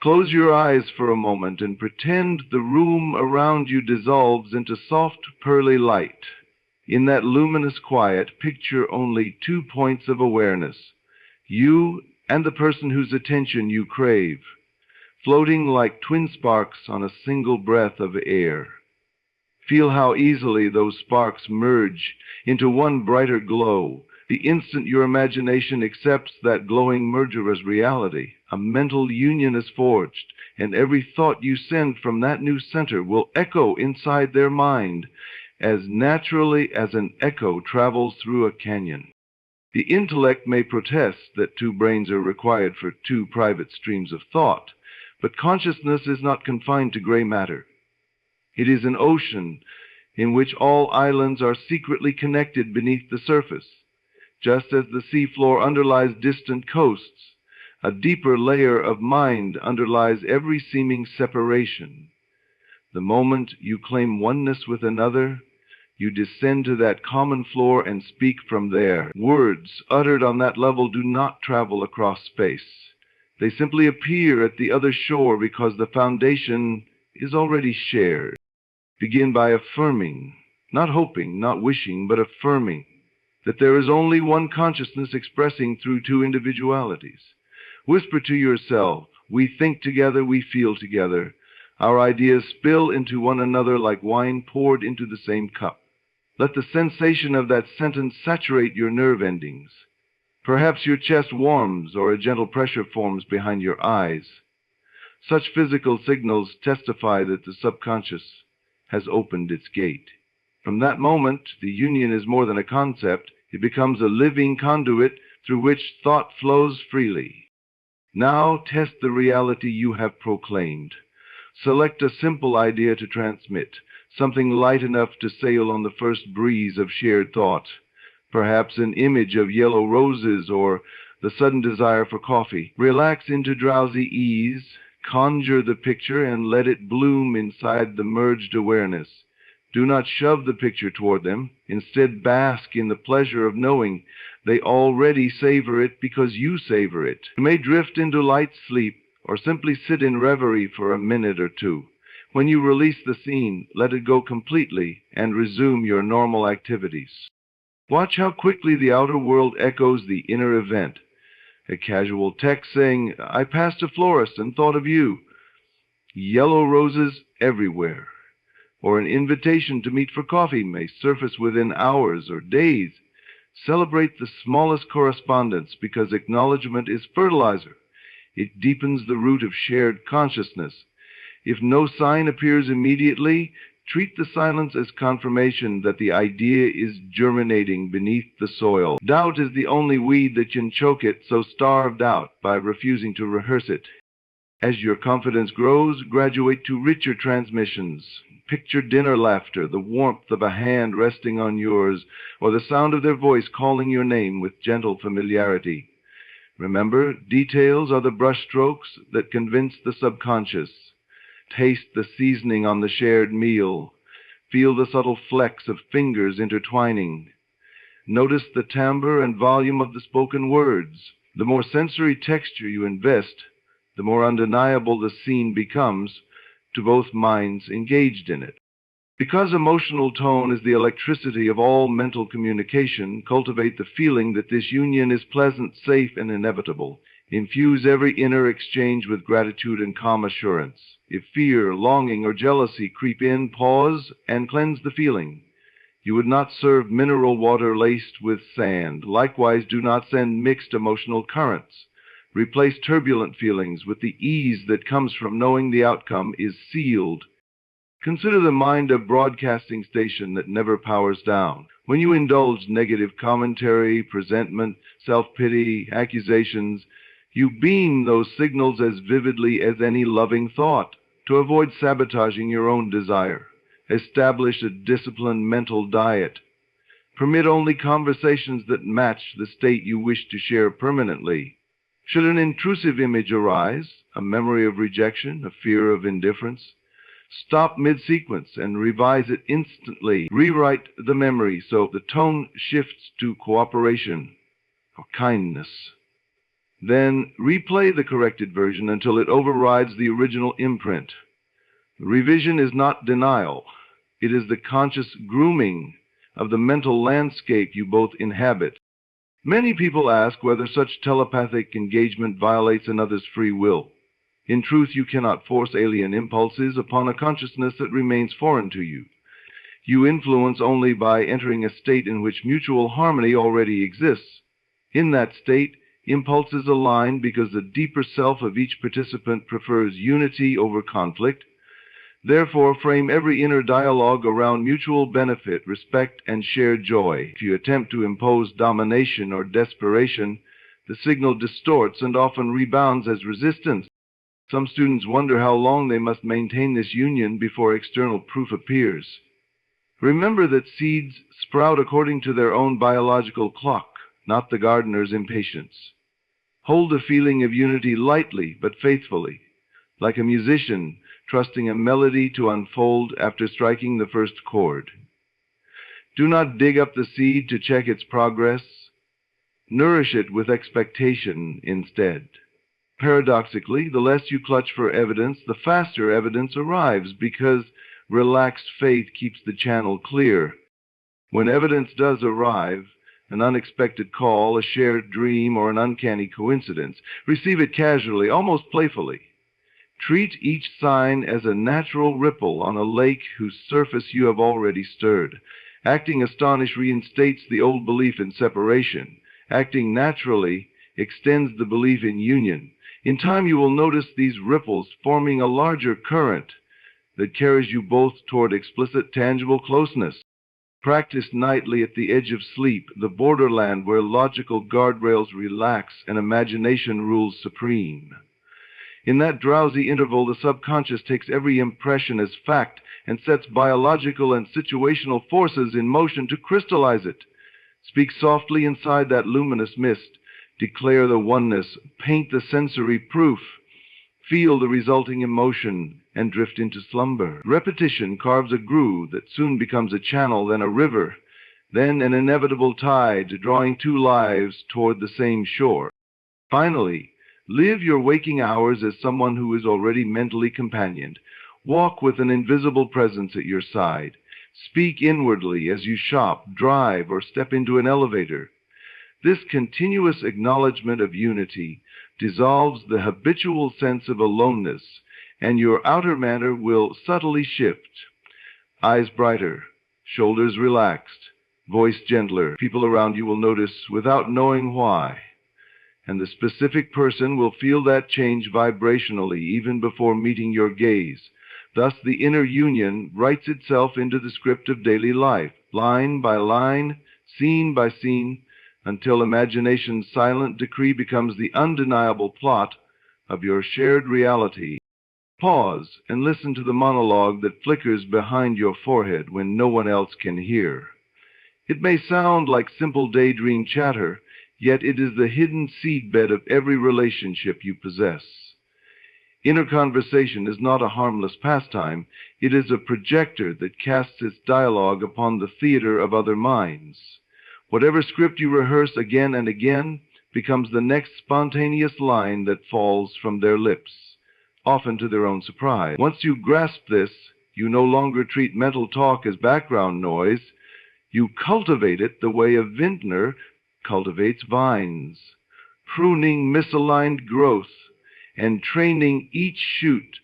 Close your eyes for a moment and pretend the room around you dissolves into soft, pearly light. In that luminous quiet, picture only 2 points of awareness, you and the person whose attention you crave, floating like twin sparks on a single breath of air. Feel how easily those sparks merge into one brighter glow, the instant your imagination accepts that glowing merger as reality. A mental union is forged, and every thought you send from that new center will echo inside their mind as naturally as an echo travels through a canyon. The intellect may protest that 2 brains are required for 2 private streams of thought, but consciousness is not confined to gray matter. It is an ocean in which all islands are secretly connected beneath the surface. Just as the seafloor underlies distant coasts, a deeper layer of mind underlies every seeming separation. The moment you claim oneness with another, you descend to that common floor and speak from there. Words uttered on that level do not travel across space. They simply appear at the other shore because the foundation is already shared. Begin by affirming, not hoping, not wishing, but affirming that there is only one consciousness expressing through 2 individualities. Whisper to yourself, we think together, we feel together. Our ideas spill into one another like wine poured into the same cup. Let the sensation of that sentence saturate your nerve endings. Perhaps your chest warms or a gentle pressure forms behind your eyes. Such physical signals testify that the subconscious has opened its gate. From that moment, the union is more than a concept. It becomes a living conduit through which thought flows freely. Now test the reality you have proclaimed. Select a simple idea to transmit, something light enough to sail on the first breeze of shared thought. Perhaps an image of yellow roses or the sudden desire for coffee. Relax into drowsy ease, conjure the picture, and let it bloom inside the merged awareness. Do not shove the picture toward them. Instead, bask in the pleasure of knowing they already savor it because you savor it. You may drift into light sleep or simply sit in reverie for a minute or 2. When you release the scene, let it go completely and resume your normal activities. Watch how quickly the outer world echoes the inner event. A casual text saying, I passed a florist and thought of you. Yellow roses everywhere. Or an invitation to meet for coffee may surface within hours or days. Celebrate the smallest correspondence because acknowledgement is fertilizer. It deepens the root of shared consciousness. If no sign appears immediately, treat the silence as confirmation that the idea is germinating beneath the soil. Doubt is the only weed that can choke it, so starve doubt by refusing to rehearse it. As your confidence grows, graduate to richer transmissions. Picture dinner laughter, the warmth of a hand resting on yours, or the sound of their voice calling your name with gentle familiarity. Remember, details are the brushstrokes that convince the subconscious. Taste the seasoning on the shared meal. Feel the subtle flecks of fingers intertwining. Notice the timbre and volume of the spoken words. The more sensory texture you invest, the more undeniable the scene becomes to both minds engaged in it. Because emotional tone is the electricity of all mental communication, cultivate the feeling that this union is pleasant, safe, and inevitable. Infuse every inner exchange with gratitude and calm assurance. If fear, longing, or jealousy creep in, pause and cleanse the feeling. You would not serve mineral water laced with sand. Likewise, do not send mixed emotional currents. Replace turbulent feelings with the ease that comes from knowing the outcome is sealed. Consider the mind a broadcasting station that never powers down. When you indulge negative commentary, presentment, self-pity, accusations, you beam those signals as vividly as any loving thought. To avoid sabotaging your own desire, establish a disciplined mental diet. Permit only conversations that match the state you wish to share permanently. Should an intrusive image arise, a memory of rejection, a fear of indifference, stop mid-sequence and revise it instantly. Rewrite the memory so the tone shifts to cooperation or kindness. Then replay the corrected version until it overrides the original imprint. Revision is not denial. It is the conscious grooming of the mental landscape you both inhabit. Many people ask whether such telepathic engagement violates another's free will. In truth, you cannot force alien impulses upon a consciousness that remains foreign to you. You influence only by entering a state in which mutual harmony already exists. In that state, impulses align because the deeper self of each participant prefers unity over conflict. Therefore, frame every inner dialogue around mutual benefit, respect, and shared joy. If you attempt to impose domination or desperation, the signal distorts and often rebounds as resistance. Some students wonder how long they must maintain this union before external proof appears. Remember that seeds sprout according to their own biological clock, not the gardener's impatience. Hold the feeling of unity lightly but faithfully, like a musician trusting a melody to unfold after striking the first chord. Do not dig up the seed to check its progress. Nourish it with expectation instead. Paradoxically, the less you clutch for evidence, the faster evidence arrives, because relaxed faith keeps the channel clear. When evidence does arrive, an unexpected call, a shared dream, or an uncanny coincidence, receive it casually, almost playfully. Treat each sign as a natural ripple on a lake whose surface you have already stirred. Acting astonished reinstates the old belief in separation. Acting naturally extends the belief in union. In time, you will notice these ripples forming a larger current that carries you both toward explicit, tangible closeness. Practice nightly at the edge of sleep, the borderland where logical guardrails relax and imagination rules supreme. In that drowsy interval, the subconscious takes every impression as fact and sets biological and situational forces in motion to crystallize it. Speak softly inside that luminous mist. Declare the oneness. Paint the sensory proof. Feel the resulting emotion and drift into slumber. Repetition carves a groove that soon becomes a channel, then a river, then an inevitable tide, drawing two lives toward the same shore. Finally, live your waking hours as someone who is already mentally companioned. Walk with an invisible presence at your side. Speak inwardly as you shop, drive, or step into an elevator. This continuous acknowledgement of unity dissolves the habitual sense of aloneness, and your outer manner will subtly shift. Eyes brighter, shoulders relaxed, voice gentler. People around you will notice without knowing why, and the specific person will feel that change vibrationally even before meeting your gaze. Thus, the inner union writes itself into the script of daily life, line by line, scene by scene, until imagination's silent decree becomes the undeniable plot of your shared reality. Pause and listen to the monologue that flickers behind your forehead when no one else can hear. It may sound like simple daydream chatter, yet it is the hidden seedbed of every relationship you possess. Inner conversation is not a harmless pastime. It is a projector that casts its dialogue upon the theater of other minds. Whatever script you rehearse again and again becomes the next spontaneous line that falls from their lips, often to their own surprise. Once you grasp this, you no longer treat mental talk as background noise. You cultivate it the way a vintner cultivates vines, pruning misaligned growth and training each shoot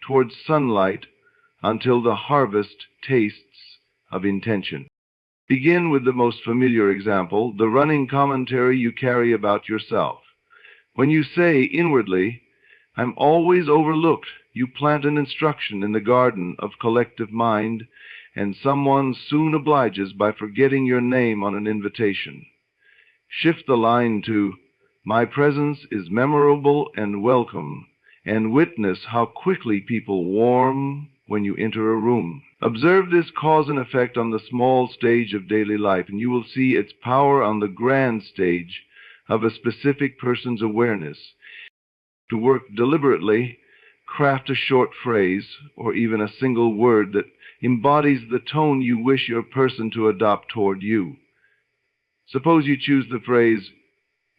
towards sunlight until the harvest tastes of intention. Begin with the most familiar example, the running commentary you carry about yourself. When you say inwardly, "I'm always overlooked," you plant an instruction in the garden of collective mind, and someone soon obliges by forgetting your name on an invitation. Shift the line to, "My presence is memorable and welcome," and witness how quickly people warm when you enter a room. Observe this cause and effect on the small stage of daily life, and you will see its power on the grand stage of a specific person's awareness. To work deliberately, craft a short phrase or even a single word that embodies the tone you wish your person to adopt toward you. Suppose you choose the phrase,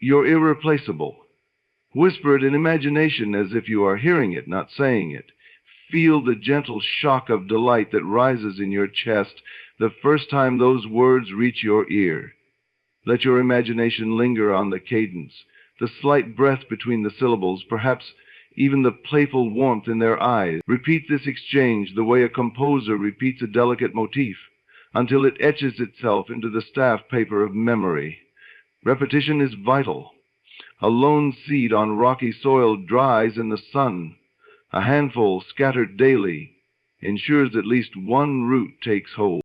"You're irreplaceable." Whisper it in imagination as if you are hearing it, not saying it. Feel the gentle shock of delight that rises in your chest the first time those words reach your ear. Let your imagination linger on the cadence, the slight breath between the syllables, perhaps even the playful warmth in their eyes. Repeat this exchange the way a composer repeats a delicate motif, until it etches itself into the staff paper of memory. Repetition is vital. A lone seed on rocky soil dries in the sun. A handful scattered daily ensures at least one root takes hold,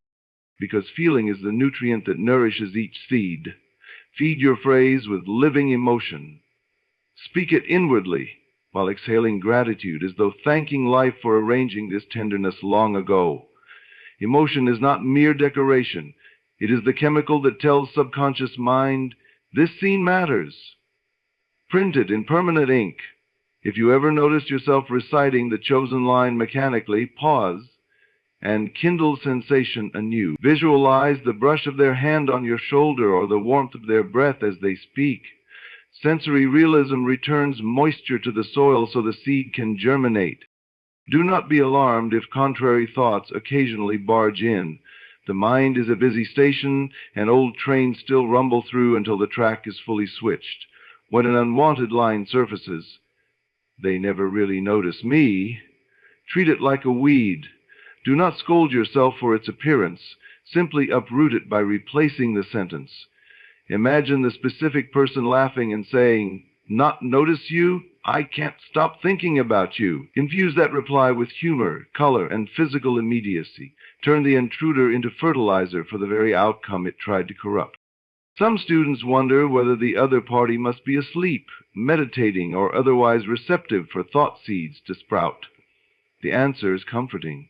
because feeling is the nutrient that nourishes each seed. Feed your phrase with living emotion. Speak it inwardly, while exhaling gratitude, as though thanking life for arranging this tenderness long ago. Emotion is not mere decoration. It is the chemical that tells subconscious mind, this scene matters. Print it in permanent ink. If you ever notice yourself reciting the chosen line mechanically, pause and kindle sensation anew. Visualize the brush of their hand on your shoulder or the warmth of their breath as they speak. Sensory realism returns moisture to the soil so the seed can germinate. Do not be alarmed if contrary thoughts occasionally barge in. The mind is a busy station, and old trains still rumble through until the track is fully switched. When an unwanted line surfaces, they never really notice me. Treat it like a weed. Do not scold yourself for its appearance. Simply uproot it by replacing the sentence. Imagine the specific person laughing and saying, "Not notice you? I can't stop thinking about you." Infuse that reply with humor, color, and physical immediacy. Turn the intruder into fertilizer for the very outcome it tried to corrupt. Some students wonder whether the other party must be asleep, meditating, or otherwise receptive for thought seeds to sprout. The answer is comforting.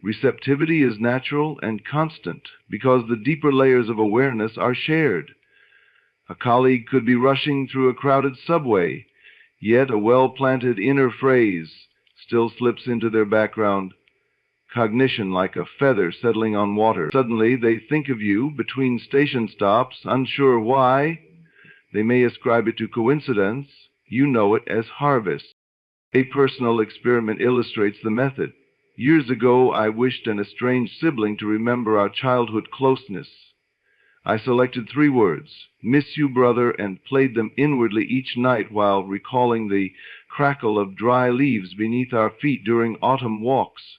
Receptivity is natural and constant because the deeper layers of awareness are shared. A colleague could be rushing through a crowded subway, yet a well-planted inner phrase still slips into their background cognition like a feather settling on water. Suddenly they think of you between station stops, unsure why. They may ascribe it to coincidence. You know it as harvest. A personal experiment illustrates the method. Years ago, I wished an estranged sibling to remember our childhood closeness. I selected 3 words, "Miss you, brother," and played them inwardly each night while recalling the crackle of dry leaves beneath our feet during autumn walks.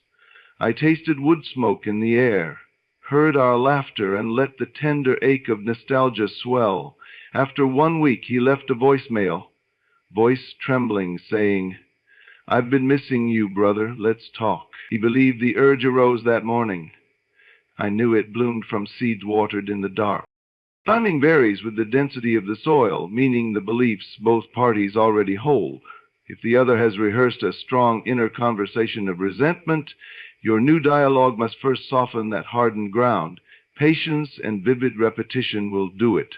I tasted wood smoke in the air, heard our laughter, and let the tender ache of nostalgia swell. After 1 week, he left a voicemail, voice trembling, saying, "I've been missing you, brother. Let's talk." He believed the urge arose that morning. I knew it bloomed from seeds watered in the dark. Timing varies with the density of the soil, meaning the beliefs both parties already hold. If the other has rehearsed a strong inner conversation of resentment, your new dialogue must first soften that hardened ground. Patience and vivid repetition will do it.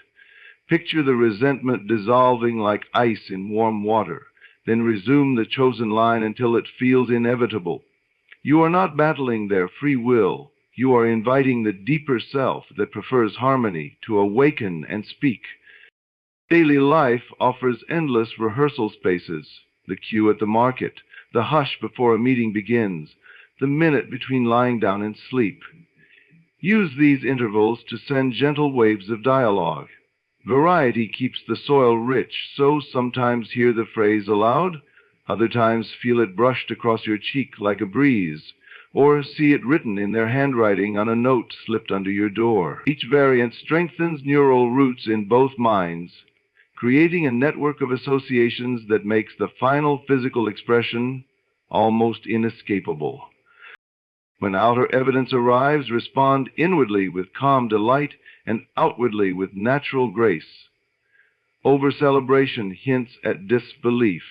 Picture the resentment dissolving like ice in warm water. Then resume the chosen line until it feels inevitable. You are not battling their free will. You are inviting the deeper self that prefers harmony to awaken and speak. Daily life offers endless rehearsal spaces. The queue at the market, the hush before a meeting begins, the minute between lying down and sleep. Use these intervals to send gentle waves of dialogue. Variety keeps the soil rich, so sometimes hear the phrase aloud, other times feel it brushed across your cheek like a breeze, or see it written in their handwriting on a note slipped under your door. Each variant strengthens neural roots in both minds, creating a network of associations that makes the final physical expression almost inescapable. When outer evidence arrives, respond inwardly with calm delight and outwardly with natural grace. Over-celebration hints at disbelief.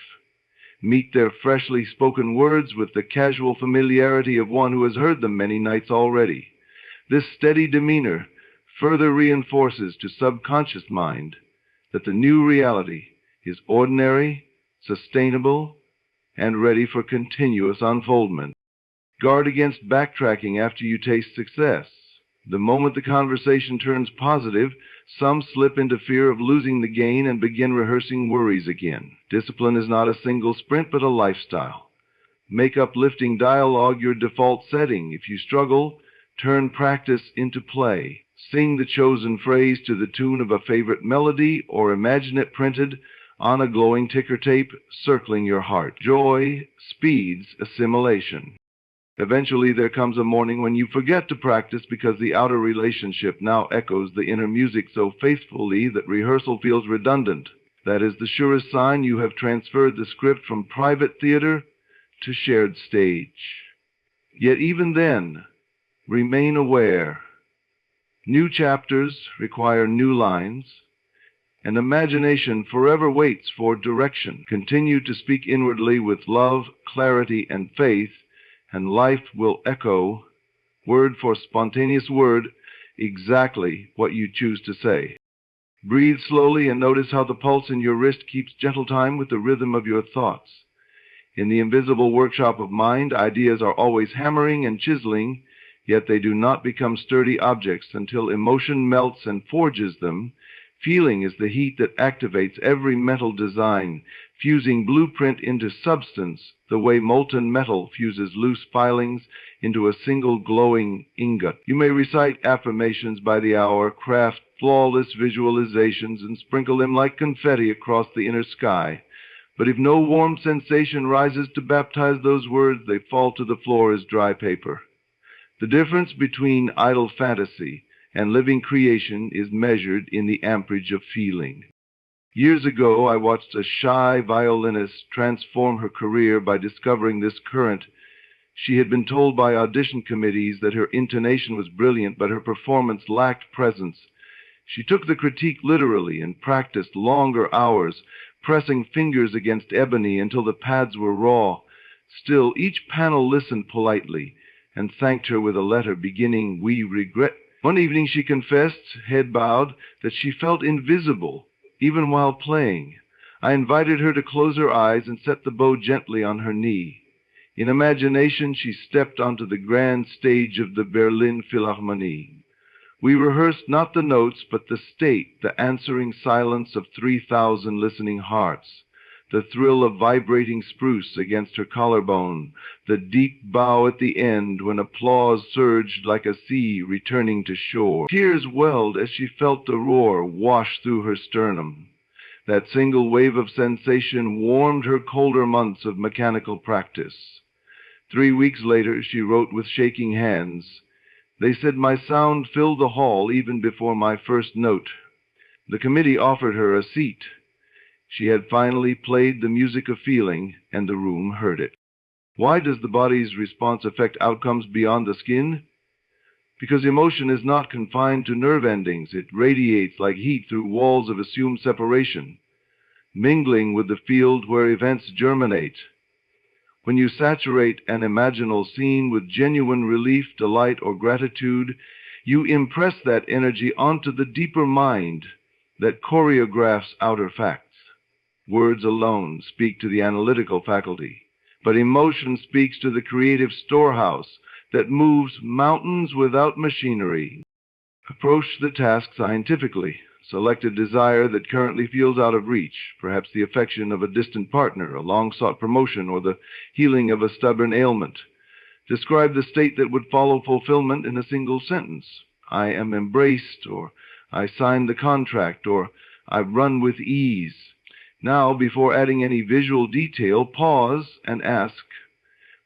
Meet their freshly spoken words with the casual familiarity of one who has heard them many nights already. This steady demeanor further reinforces to subconscious mind that the new reality is ordinary, sustainable, and ready for continuous unfoldment. Guard against backtracking after you taste success. The moment the conversation turns positive, Some slip into fear of losing the gain and begin rehearsing worries again. Discipline is not a single sprint, but a lifestyle. Make uplifting dialogue your default setting. If you struggle, turn practice into play. Sing the chosen phrase to the tune of a favorite melody, or imagine it printed on a glowing ticker tape circling your heart. Joy speeds assimilation. Eventually there comes a morning when you forget to practice because the outer relationship now echoes the inner music so faithfully that rehearsal feels redundant. That is the surest sign you have transferred the script from private theater to shared stage. Yet even then, remain aware. New chapters require new lines, and imagination forever waits for direction. Continue to speak inwardly with love, clarity, and faith, and life will echo, word for spontaneous word, exactly what you choose to say. Breathe slowly and notice how the pulse in your wrist keeps gentle time with the rhythm of your thoughts. In the invisible workshop of mind, ideas are always hammering and chiseling, yet they do not become sturdy objects until emotion melts and forges them. Feeling is the heat that activates every mental design, fusing blueprint into substance, the way molten metal fuses loose filings into a single glowing ingot. You may recite affirmations by the hour, craft flawless visualizations, and sprinkle them like confetti across the inner sky. But if no warm sensation rises to baptize those words, they fall to the floor as dry paper. The difference between idle fantasy and living creation is measured in the amperage of feeling. Years ago, I watched a shy violinist transform her career by discovering this current. She had been told by audition committees that her intonation was brilliant, but her performance lacked presence. She took the critique literally and practiced longer hours, pressing fingers against ebony until the pads were raw. Still, each panel listened politely and thanked her with a letter beginning, "We regret." One evening she confessed, head bowed, that she felt invisible, even while playing. I invited her to close her eyes and set the bow gently on her knee. In imagination, she stepped onto the grand stage of the Berlin Philharmonie. We rehearsed not the notes, but the state, the answering silence of 3,000 listening hearts, the thrill of vibrating spruce against her collarbone, the deep bow at the end when applause surged like a sea returning to shore. Tears welled as she felt the roar wash through her sternum. That single wave of sensation warmed her colder months of mechanical practice. 3 weeks later, she wrote with shaking hands, "They said my sound filled the hall even before my first note." The committee offered her a seat. She had finally played the music of feeling, and the room heard it. Why does the body's response affect outcomes beyond the skin? Because emotion is not confined to nerve endings. It radiates like heat through walls of assumed separation, mingling with the field where events germinate. When you saturate an imaginal scene with genuine relief, delight, or gratitude, you impress that energy onto the deeper mind that choreographs outer facts. Words alone speak to the analytical faculty, but emotion speaks to the creative storehouse that moves mountains without machinery. Approach the task scientifically. Select a desire that currently feels out of reach, perhaps the affection of a distant partner, a long-sought promotion, or the healing of a stubborn ailment. Describe the state that would follow fulfillment in a single sentence. I am embraced, or I signed the contract, or I've run with ease. Now, before adding any visual detail, pause and ask,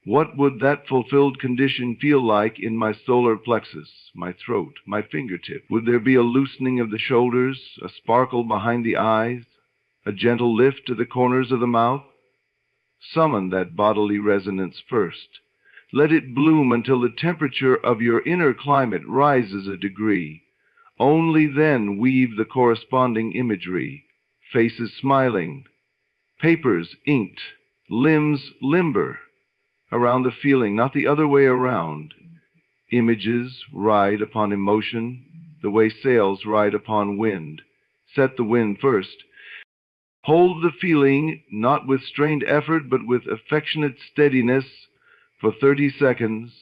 what would that fulfilled condition feel like in my solar plexus, my throat, my fingertip? Would there be a loosening of the shoulders, a sparkle behind the eyes, a gentle lift to the corners of the mouth? Summon that bodily resonance first. Let it bloom until the temperature of your inner climate rises a degree. Only then weave the corresponding imagery. Faces smiling, papers inked, limbs limber, around the feeling, not the other way around. Images ride upon emotion the way sails ride upon wind. Set the wind first. Hold the feeling, not with strained effort, but with affectionate steadiness for 30 seconds.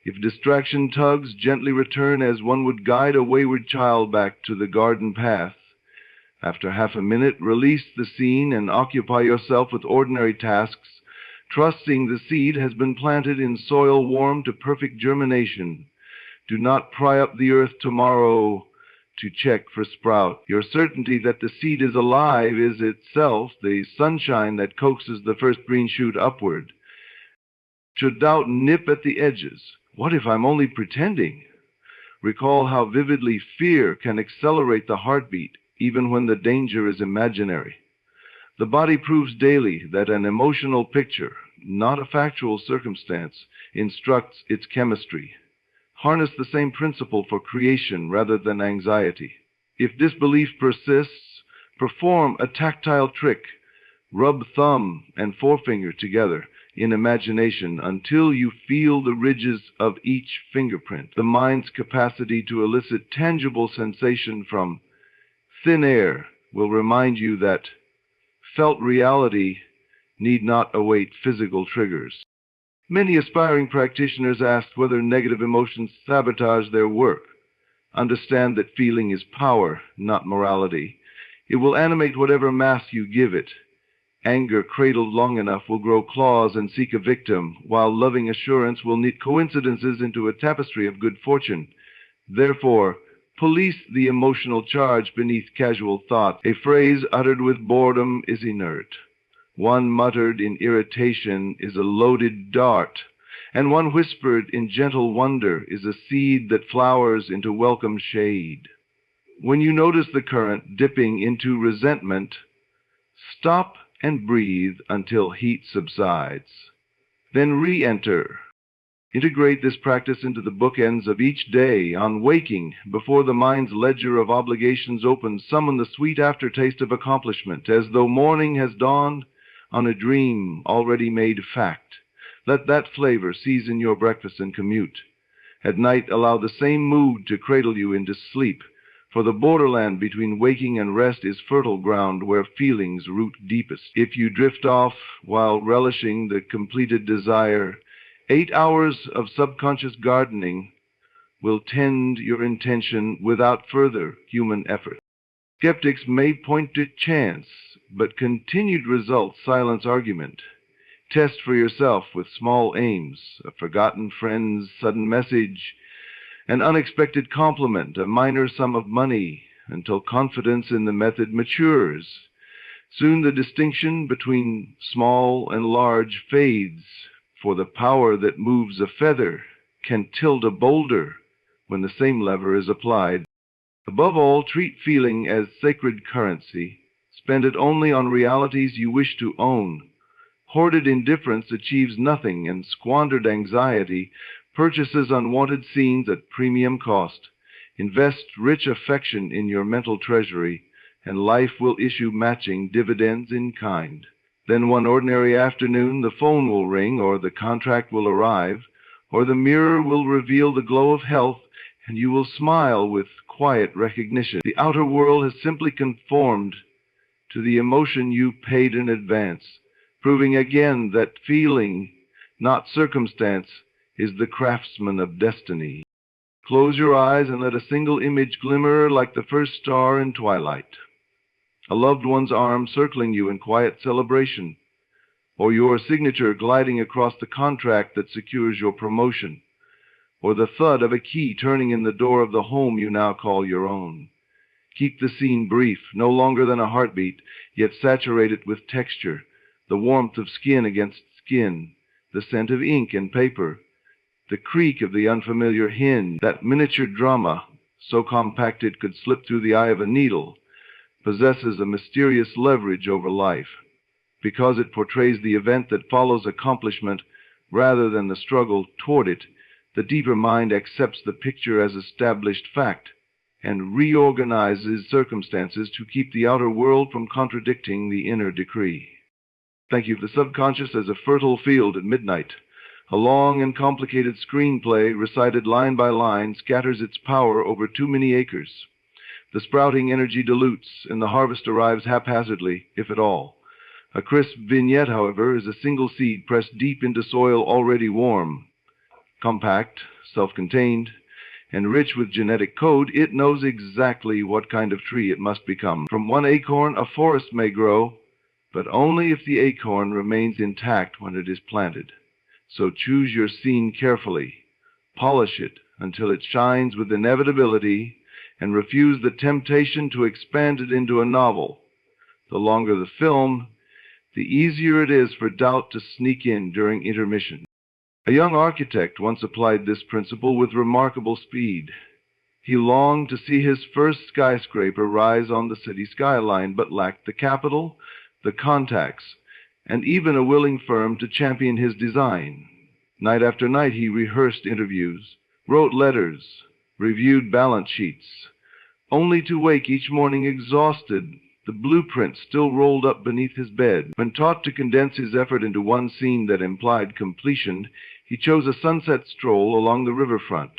If distraction tugs, gently return as one would guide a wayward child back to the garden path. After half a minute, release the scene and occupy yourself with ordinary tasks, trusting the seed has been planted in soil warm to perfect germination. Do not pry up the earth tomorrow to check for sprout. Your certainty that the seed is alive is itself the sunshine that coaxes the first green shoot upward. Should doubt nip at the edges. What if I'm only pretending? Recall how vividly fear can accelerate the heartbeat, even when the danger is imaginary. The body proves daily that an emotional picture, not a factual circumstance, instructs its chemistry. Harness the same principle for creation rather than anxiety. If disbelief persists, perform a tactile trick. Rub thumb and forefinger together in imagination until you feel the ridges of each fingerprint. The mind's capacity to elicit tangible sensation from thin air will remind you that felt reality need not await physical triggers. Many aspiring practitioners ask whether negative emotions sabotage their work. Understand that feeling is power, not morality. It will animate whatever mask you give it. Anger cradled long enough will grow claws and seek a victim, while loving assurance will knit coincidences into a tapestry of good fortune. Therefore, police the emotional charge beneath casual thought. A phrase uttered with boredom is inert. One muttered in irritation is a loaded dart, and one whispered in gentle wonder is a seed that flowers into welcome shade. When you notice the current dipping into resentment, stop and breathe until heat subsides. Then re-enter. Integrate this practice into the bookends of each day. On waking, before the mind's ledger of obligations opens, summon the sweet aftertaste of accomplishment, as though morning has dawned on a dream already made fact. Let that flavor season your breakfast and commute. At night, allow the same mood to cradle you into sleep, for the borderland between waking and rest is fertile ground where feelings root deepest. If you drift off while relishing the completed desire, 8 hours of subconscious gardening will tend your intention without further human effort. Skeptics may point to chance, but continued results silence argument. Test for yourself with small aims, a forgotten friend's sudden message, an unexpected compliment, a minor sum of money, until confidence in the method matures. Soon the distinction between small and large fades, for the power that moves a feather can tilt a boulder when the same lever is applied. Above all, treat feeling as sacred currency. Spend it only on realities you wish to own. Hoarded indifference achieves nothing, and squandered anxiety purchases unwanted scenes at premium cost. Invest rich affection in your mental treasury, and life will issue matching dividends in kind. Then one ordinary afternoon the phone will ring, or the contract will arrive, or the mirror will reveal the glow of health, and you will smile with quiet recognition. The outer world has simply conformed to the emotion you paid in advance, proving again that feeling, not circumstance, is the craftsman of destiny. Close your eyes and let a single image glimmer like the first star in twilight. A loved one's arm circling you in quiet celebration, or your signature gliding across the contract that secures your promotion, or the thud of a key turning in the door of the home you now call your own. Keep the scene brief, no longer than a heartbeat, yet saturate it with texture, the warmth of skin against skin, the scent of ink and paper, the creak of the unfamiliar hinge. That miniature drama, so compact it could slip through the eye of a needle, possesses a mysterious leverage over life, because it portrays the event that follows accomplishment rather than the struggle toward it. The deeper mind accepts the picture as established fact and reorganizes circumstances to keep the outer world from contradicting the inner decree. Thank you. The subconscious as a fertile field at midnight. A long and complicated screenplay, recited line by line, scatters its power over too many acres. The sprouting energy dilutes, and the harvest arrives haphazardly, if at all. A crisp vignette, however, is a single seed pressed deep into soil already warm. Compact, self-contained, and rich with genetic code, it knows exactly what kind of tree it must become. From one acorn, a forest may grow, but only if the acorn remains intact when it is planted. So choose your scene carefully, polish it until it shines with inevitability, and refuse the temptation to expand it into a novel. The longer the film, the easier it is for doubt to sneak in during intermission. A young architect once applied this principle with remarkable speed. He longed to see his first skyscraper rise on the city skyline, but lacked the capital, the contacts, and even a willing firm to champion his design. Night after night he rehearsed interviews, wrote letters, reviewed balance sheets, only to wake each morning exhausted, the blueprint still rolled up beneath his bed. When taught to condense his effort into one scene that implied completion, he chose a sunset stroll along the riverfront.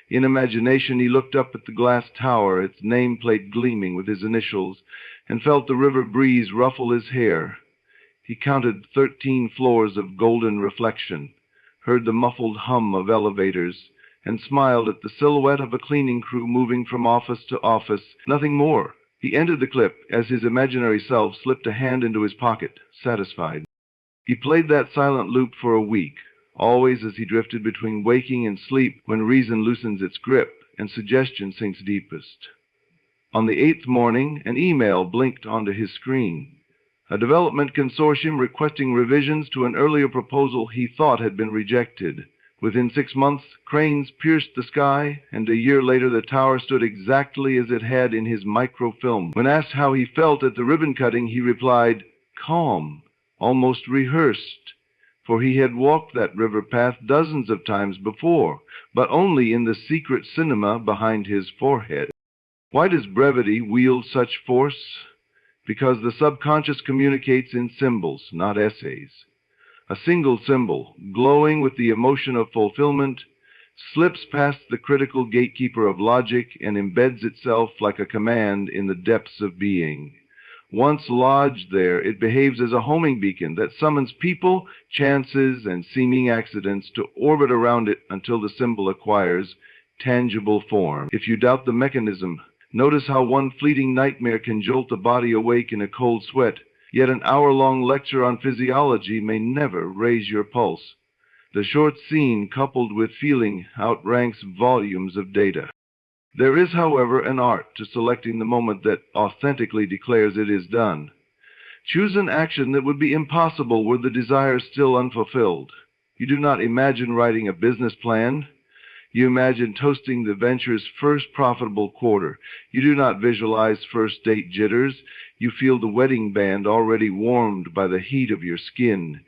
In imagination, he looked up at the glass tower, its nameplate gleaming with his initials, and felt the river breeze ruffle his hair. He counted 13 floors of golden reflection, heard the muffled hum of elevators, and smiled at the silhouette of a cleaning crew moving from office to office. Nothing more. He ended the clip as his imaginary self slipped a hand into his pocket, satisfied. He played that silent loop for a week, always as he drifted between waking and sleep, when reason loosens its grip and suggestion sinks deepest. On the 8th morning, an email blinked onto his screen. A development consortium requesting revisions to an earlier proposal he thought had been rejected. Within 6 months, cranes pierced the sky, and a year later the tower stood exactly as it had in his microfilm. When asked how he felt at the ribbon cutting, he replied, calm, almost rehearsed, for he had walked that river path dozens of times before, but only in the secret cinema behind his forehead. Why does brevity wield such force? Because the subconscious communicates in symbols, not essays. A single symbol, glowing with the emotion of fulfillment, slips past the critical gatekeeper of logic and embeds itself like a command in the depths of being. Once lodged there, it behaves as a homing beacon that summons people, chances, and seeming accidents to orbit around it until the symbol acquires tangible form. If you doubt the mechanism, notice how one fleeting nightmare can jolt the body awake in a cold sweat. Yet an hour-long lecture on physiology may never raise your pulse. The short scene, coupled with feeling, outranks volumes of data. There is, however, an art to selecting the moment that authentically declares it is done. Choose an action that would be impossible were the desire still unfulfilled. You do not imagine writing a business plan. You imagine toasting the venture's first profitable quarter. You do not visualize first date jitters. You feel the wedding band already warmed by the heat of your skin.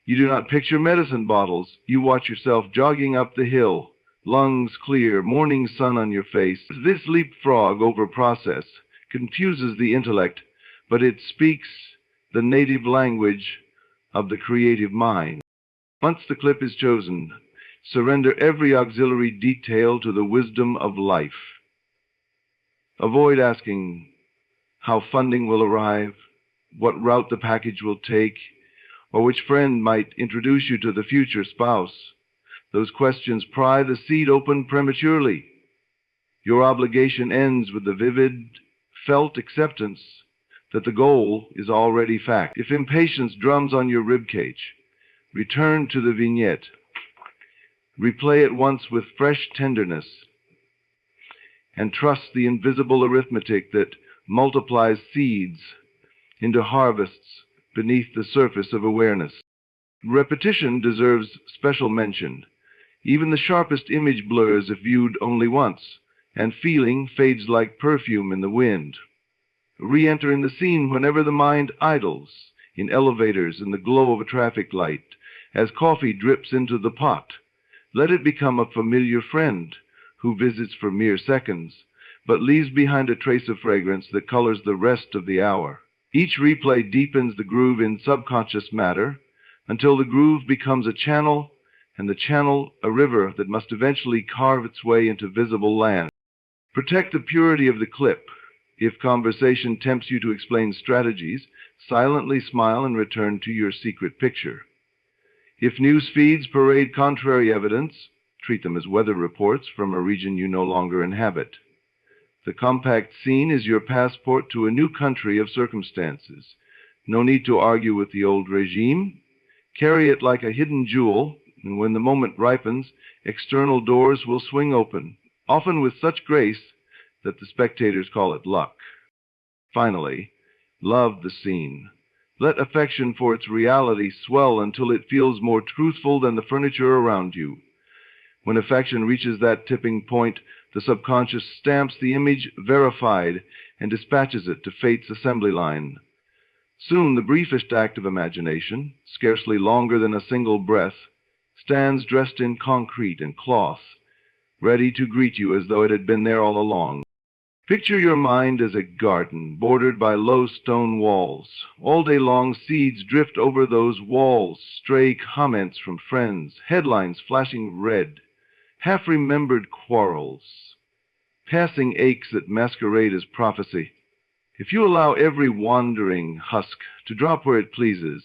You do not picture medicine bottles. You watch yourself jogging up the hill, lungs clear, morning sun on your face. This leapfrog over process confuses the intellect, but it speaks the native language of the creative mind. Once the clip is chosen, surrender every auxiliary detail to the wisdom of life. Avoid asking how funding will arrive, what route the package will take, or which friend might introduce you to the future spouse. Those questions pry the seed open prematurely. Your obligation ends with the vivid, felt acceptance that the goal is already fact. If impatience drums on your ribcage, return to the vignette. Replay it once with fresh tenderness, and trust the invisible arithmetic that multiplies seeds into harvests beneath the surface of awareness. Repetition deserves special mention. Even the sharpest image blurs if viewed only once, and feeling fades like perfume in the wind. Re-enter in the scene whenever the mind idles, in elevators, in the glow of a traffic light, as coffee drips into the pot. Let it become a familiar friend who visits for mere seconds, but leaves behind a trace of fragrance that colors the rest of the hour. Each replay deepens the groove in subconscious matter until the groove becomes a channel, and the channel a river that must eventually carve its way into visible land. Protect the purity of the clip. If conversation tempts you to explain strategies, silently smile and return to your secret picture. If news feeds parade contrary evidence, Treat them as weather reports from a region you no longer inhabit. The compact scene is your passport to a new country of circumstances. No need to argue with the old regime. Carry it like a hidden jewel, and when the moment ripens, external doors will swing open, often with such grace that the spectators call it luck. Finally, love the scene. Let affection for its reality swell until it feels more truthful than the furniture around you. When affection reaches that tipping point, the subconscious stamps the image verified and dispatches it to fate's assembly line. Soon the briefest act of imagination, scarcely longer than a single breath, stands dressed in concrete and cloth, ready to greet you as though it had been there all along. Picture your mind as a garden bordered by low stone walls. All day long, seeds drift over those walls, stray comments from friends, headlines flashing red, half-remembered quarrels, passing aches that masquerade as prophecy. If you allow every wandering husk to drop where it pleases,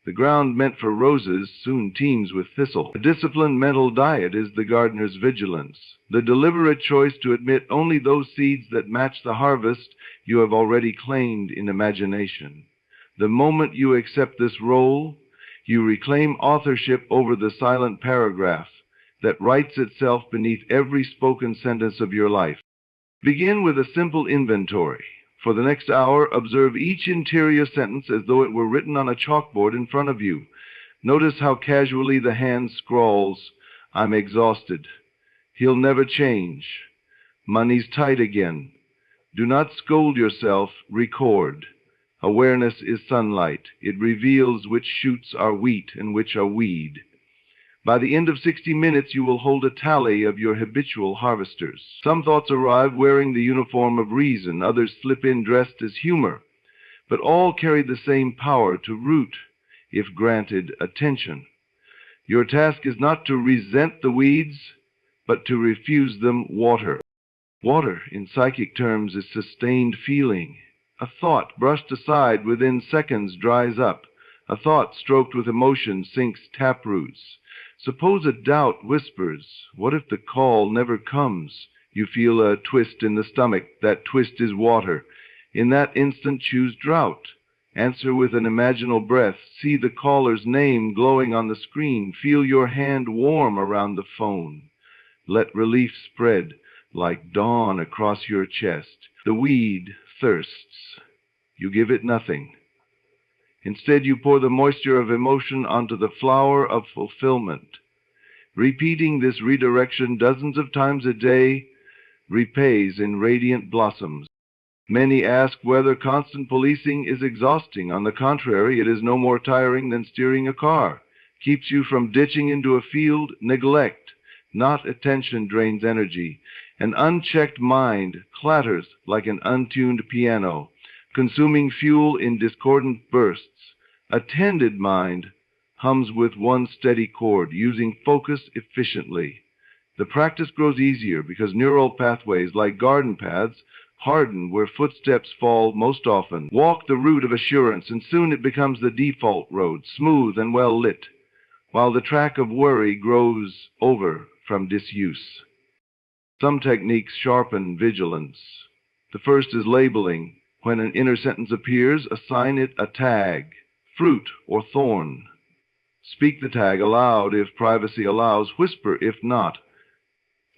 the ground meant for roses soon teems with thistle. A disciplined mental diet is the gardener's vigilance, the deliberate choice to admit only those seeds that match the harvest you have already claimed in imagination. The moment you accept this role, you reclaim authorship over the silent paragraph that writes itself beneath every spoken sentence of your life. Begin with a simple inventory. For the next hour, observe each interior sentence as though it were written on a chalkboard in front of you. Notice how casually the hand scrawls, "I'm exhausted. He'll never change. Money's tight again." Do not scold yourself, record. Awareness is sunlight. It reveals which shoots are wheat and which are weed. By the end of 60 minutes, you will hold a tally of your habitual harvesters. Some thoughts arrive wearing the uniform of reason, others slip in dressed as humor, but all carry the same power to root, if granted attention. Your task is not to resent the weeds, but to refuse them water. Water, in psychic terms, is sustained feeling. A thought brushed aside within seconds dries up. A thought stroked with emotion sinks taproots. Suppose a doubt whispers, "What if the call never comes?" You feel a twist in the stomach. That twist is water. In that instant, choose drought. Answer with an imaginal breath. See the caller's name glowing on the screen. Feel your hand warm around the phone. Let relief spread like dawn across your chest. The weed thirsts. You give it nothing. Instead, you pour the moisture of emotion onto the flower of fulfillment. Repeating this redirection dozens of times a day repays in radiant blossoms. Many ask whether constant policing is exhausting. On the contrary, it is no more tiring than steering a car. Keeps you from ditching into a field. Neglect, not attention, drains energy. An unchecked mind clatters like an untuned piano, consuming fuel in discordant bursts. A tended mind hums with one steady chord, using focus efficiently. The practice grows easier because neural pathways, like garden paths, harden where footsteps fall most often. Walk the route of assurance, and soon it becomes the default road, smooth and well lit, while the track of worry grows over from disuse. Some techniques sharpen vigilance. The first is labeling. When an inner sentence appears, assign it a tag, fruit or thorn. Speak the tag aloud if privacy allows, whisper if not.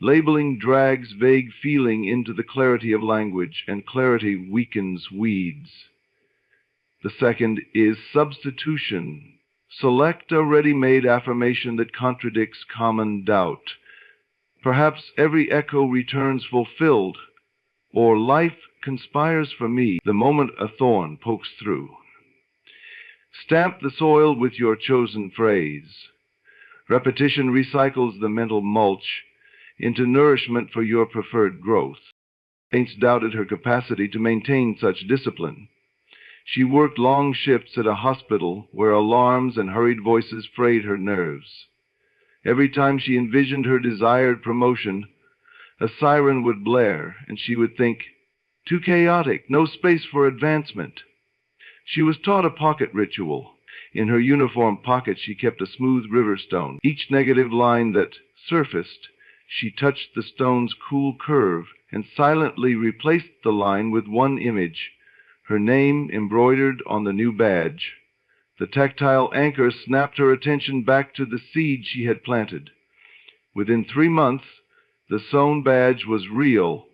Labeling drags vague feeling into the clarity of language, and clarity weakens weeds. The second is substitution. Select a ready-made affirmation that contradicts common doubt. Perhaps every echo returns fulfilled, or life conspires for me the moment a thorn pokes through. Stamp the soil with your chosen phrase. Repetition recycles the mental mulch into nourishment for your preferred growth. Saints doubted her capacity to maintain such discipline. She worked long shifts at a hospital where alarms and hurried voices frayed her nerves. Every time she envisioned her desired promotion, a siren would blare, and she would think, "Too chaotic, no space for advancement." She was taught a pocket ritual. In her uniform pocket she kept a smooth river stone. Each negative line that surfaced, she touched the stone's cool curve and silently replaced the line with one image, her name embroidered on the new badge. The tactile anchor snapped her attention back to the seed she had planted. Within 3 months, the sewn badge was real,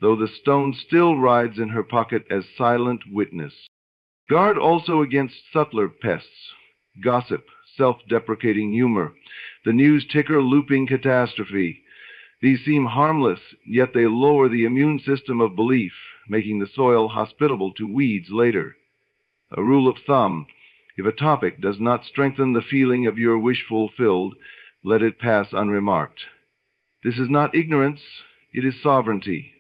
though the stone still rides in her pocket as silent witness. Guard also against subtler pests: gossip, self-deprecating humor, the news ticker looping catastrophe. These seem harmless, yet they lower the immune system of belief, making the soil hospitable to weeds later. A rule of thumb: if a topic does not strengthen the feeling of your wish fulfilled, let it pass unremarked. This is not ignorance, it is sovereignty.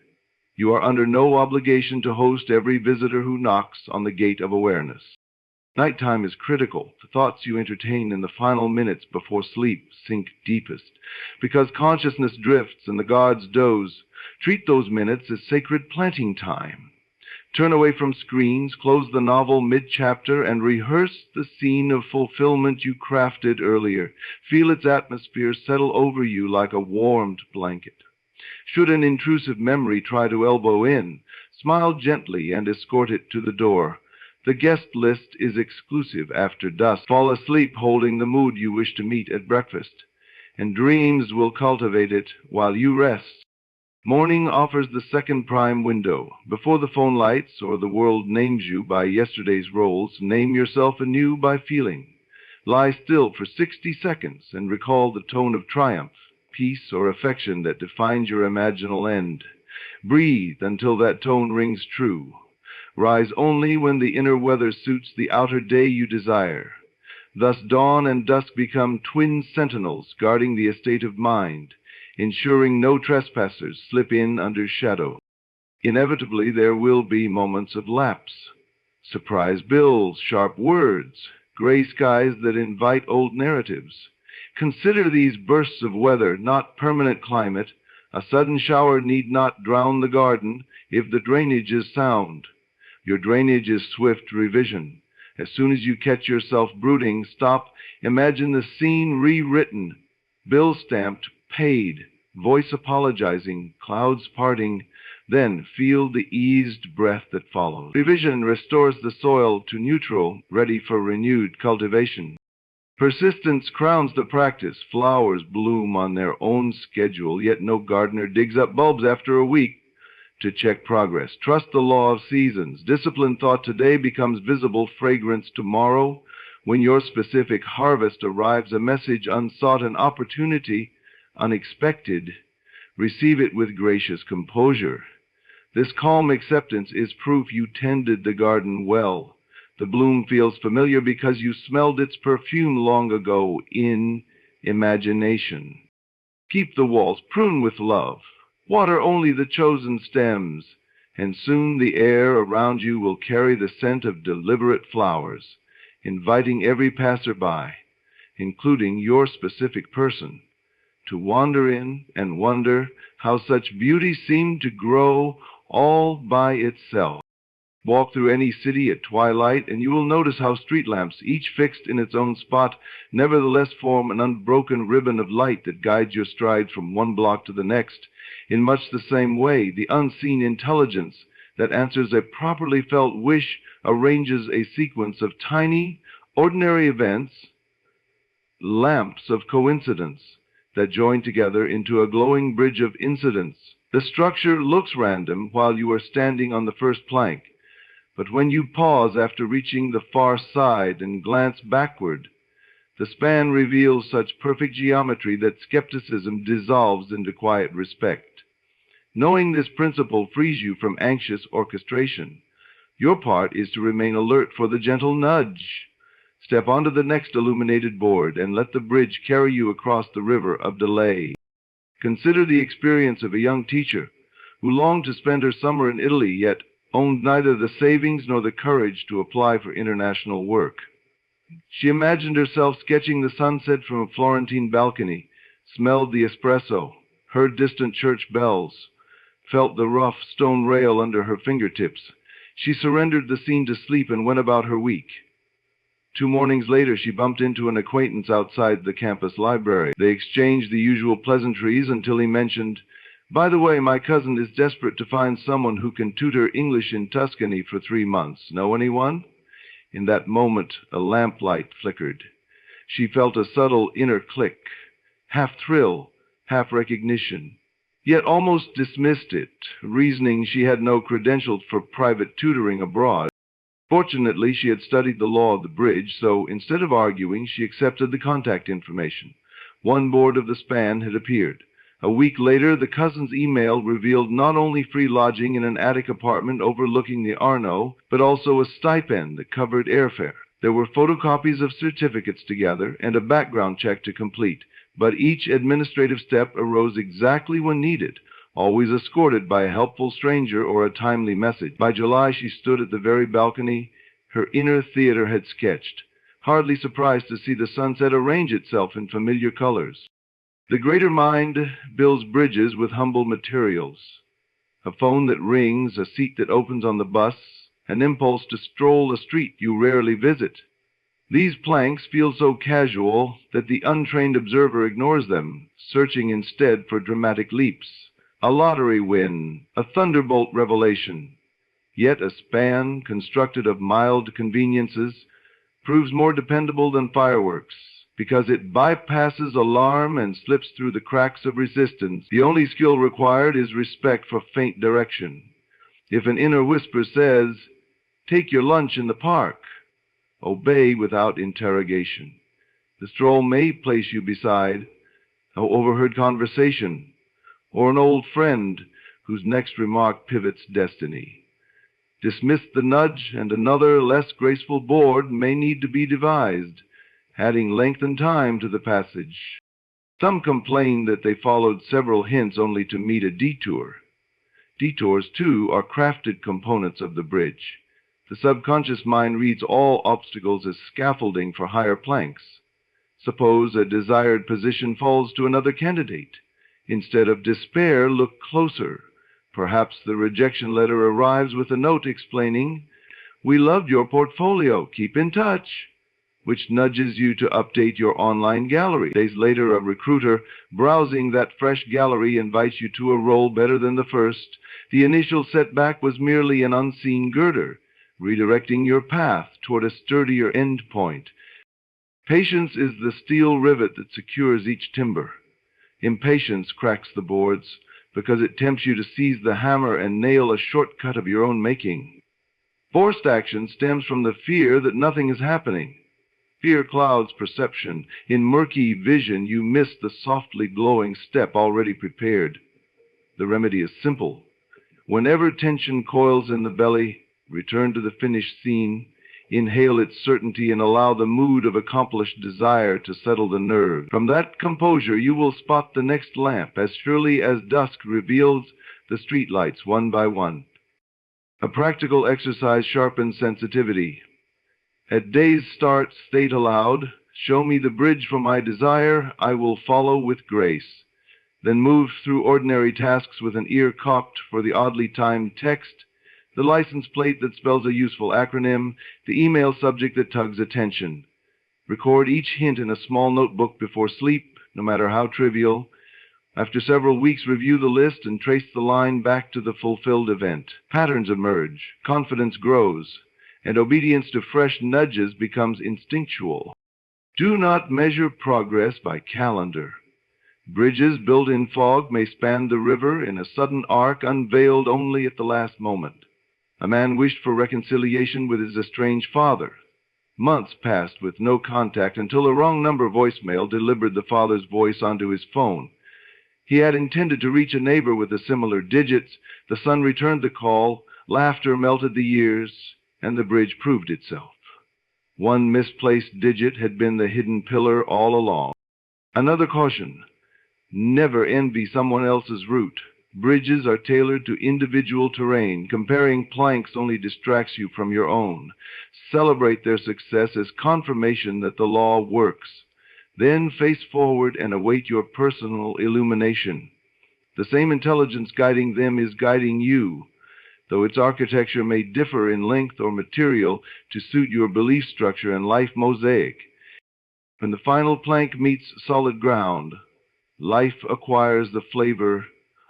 You are under no obligation to host every visitor who knocks on the gate of awareness. Nighttime is critical. The thoughts you entertain in the final minutes before sleep sink deepest. Because consciousness drifts and the gods doze, treat those minutes as sacred planting time. Turn away from screens, close the novel mid-chapter, and rehearse the scene of fulfillment you crafted earlier. Feel its atmosphere settle over you like a warmed blanket. Should an intrusive memory try to elbow in, smile gently and escort it to the door. The guest list is exclusive after dusk. Fall asleep holding the mood you wish to meet at breakfast, and dreams will cultivate it while you rest. Morning offers the second prime window. Before the phone lights or the world names you by yesterday's roles, name yourself anew by feeling. Lie still for 60 seconds and recall the tone of triumph, peace, or affection that defines your imaginal end. Breathe until that tone rings true. Rise only when the inner weather suits the outer day you desire. Thus dawn and dusk become twin sentinels guarding the estate of mind, ensuring no trespassers slip in under shadow. Inevitably, there will be moments of lapse. Surprise bills, sharp words, gray skies that invite old narratives. Consider these bursts of weather not permanent climate. A sudden shower need not drown the garden if the drainage is sound. Your drainage is swift revision. As soon as you catch yourself brooding, stop, imagine the scene rewritten, bill stamped, paid, voice apologizing, clouds parting, then feel the eased breath that follows. Revision restores the soil to neutral, ready for renewed cultivation. Persistence crowns the practice. Flowers bloom on their own schedule, yet no gardener digs up bulbs after a week to check progress. Trust the law of seasons. Disciplined thought today becomes visible fragrance tomorrow. When your specific harvest arrives, a message unsought, an opportunity unexpected, receive it with gracious composure. This calm acceptance is proof you tended the garden well. The bloom feels familiar because you smelled its perfume long ago in imagination. Keep the walls, prune with love. Water only the chosen stems, and soon the air around you will carry the scent of deliberate flowers, inviting every passerby, including your specific person, to wander in and wonder how such beauty seemed to grow all by itself. Walk through any city at twilight, and you will notice how street lamps, each fixed in its own spot, nevertheless form an unbroken ribbon of light that guides your stride from one block to the next. In much the same way, the unseen intelligence that answers a properly felt wish arranges a sequence of tiny, ordinary events, lamps of coincidence, that join together into a glowing bridge of incidents. The structure looks random while you are standing on the first plank, but when you pause after reaching the far side and glance backward, the span reveals such perfect geometry that skepticism dissolves into quiet respect. Knowing this principle frees you from anxious orchestration. Your part is to remain alert for the gentle nudge. Step onto the next illuminated board and let the bridge carry you across the river of delay. Consider the experience of a young teacher who longed to spend her summer in Italy, yet owned neither the savings nor the courage to apply for international work. She imagined herself sketching the sunset from a Florentine balcony, smelled the espresso, heard distant church bells, felt the rough stone rail under her fingertips. She surrendered the scene to sleep and went about her week. 2 mornings later, she bumped into an acquaintance outside the campus library. They exchanged the usual pleasantries until he mentioned, "By the way, my cousin is desperate to find someone who can tutor English in Tuscany for 3 months. Know anyone?" In that moment, a lamplight flickered. She felt a subtle inner click, half thrill, half recognition, yet almost dismissed it, reasoning she had no credentials for private tutoring abroad. Fortunately, she had studied the law of the bridge, so instead of arguing, she accepted the contact information. One board of the span had appeared. A week later, the cousin's email revealed not only free lodging in an attic apartment overlooking the Arno, but also a stipend that covered airfare. There were photocopies of certificates to gather and a background check to complete, but each administrative step arose exactly when needed, always escorted by a helpful stranger or a timely message. By July, she stood at the very balcony her inner theater had sketched, hardly surprised to see the sunset arrange itself in familiar colors. The greater mind builds bridges with humble materials. A phone that rings, a seat that opens on the bus, an impulse to stroll a street you rarely visit. These planks feel so casual that the untrained observer ignores them, searching instead for dramatic leaps. A lottery win, a thunderbolt revelation. Yet a span constructed of mild conveniences proves more dependable than fireworks, because it bypasses alarm and slips through the cracks of resistance. The only skill required is respect for faint direction. If an inner whisper says, "Take your lunch in the park," obey without interrogation. The stroll may place you beside an overheard conversation or an old friend whose next remark pivots destiny. Dismiss the nudge, and another, less graceful board may need to be devised, adding length and time to the passage. Some complained that they followed several hints only to meet a detour. Detours, too, are crafted components of the bridge. The subconscious mind reads all obstacles as scaffolding for higher planks. Suppose a desired position falls to another candidate. Instead of despair, look closer. Perhaps the rejection letter arrives with a note explaining, "We loved your portfolio, keep in touch," which nudges you to update your online gallery. Days later, a recruiter browsing that fresh gallery invites you to a role better than the first. The initial setback was merely an unseen girder, redirecting your path toward a sturdier end point. Patience is the steel rivet that secures each timber. Impatience cracks the boards because it tempts you to seize the hammer and nail a shortcut of your own making. Forced action stems from the fear that nothing is happening. Fear clouds perception. In murky vision, you miss the softly glowing step already prepared. The remedy is simple. Whenever tension coils in the belly, return to the finished scene, inhale its certainty, and allow the mood of accomplished desire to settle the nerve. From that composure, you will spot the next lamp as surely as dusk reveals the streetlights one by one. A practical exercise sharpens sensitivity. At day's start, state aloud, "Show me the bridge for my desire, I will follow with grace." Then move through ordinary tasks with an ear cocked for the oddly timed text, the license plate that spells a useful acronym, the email subject that tugs attention. Record each hint in a small notebook before sleep, no matter how trivial. After several weeks, review the list and trace the line back to the fulfilled event. Patterns emerge, confidence grows, and obedience to fresh nudges becomes instinctual. Do not measure progress by calendar. Bridges built in fog may span the river in a sudden arc unveiled only at the last moment. A man wished for reconciliation with his estranged father. Months passed with no contact until a wrong number voicemail delivered the father's voice onto his phone. He had intended to reach a neighbor with the similar digits. The son returned the call, laughter melted the years, and the bridge proved itself. One misplaced digit had been the hidden pillar all along. Another caution: never envy someone else's route. Bridges are tailored to individual terrain. Comparing planks only distracts you from your own. Celebrate their success as confirmation that the law works. Then face forward and await your personal illumination. The same intelligence guiding them is guiding you. though its architecture may differ in length or material to suit your belief structure and life mosaic. When the final plank meets solid ground, life acquires the flavor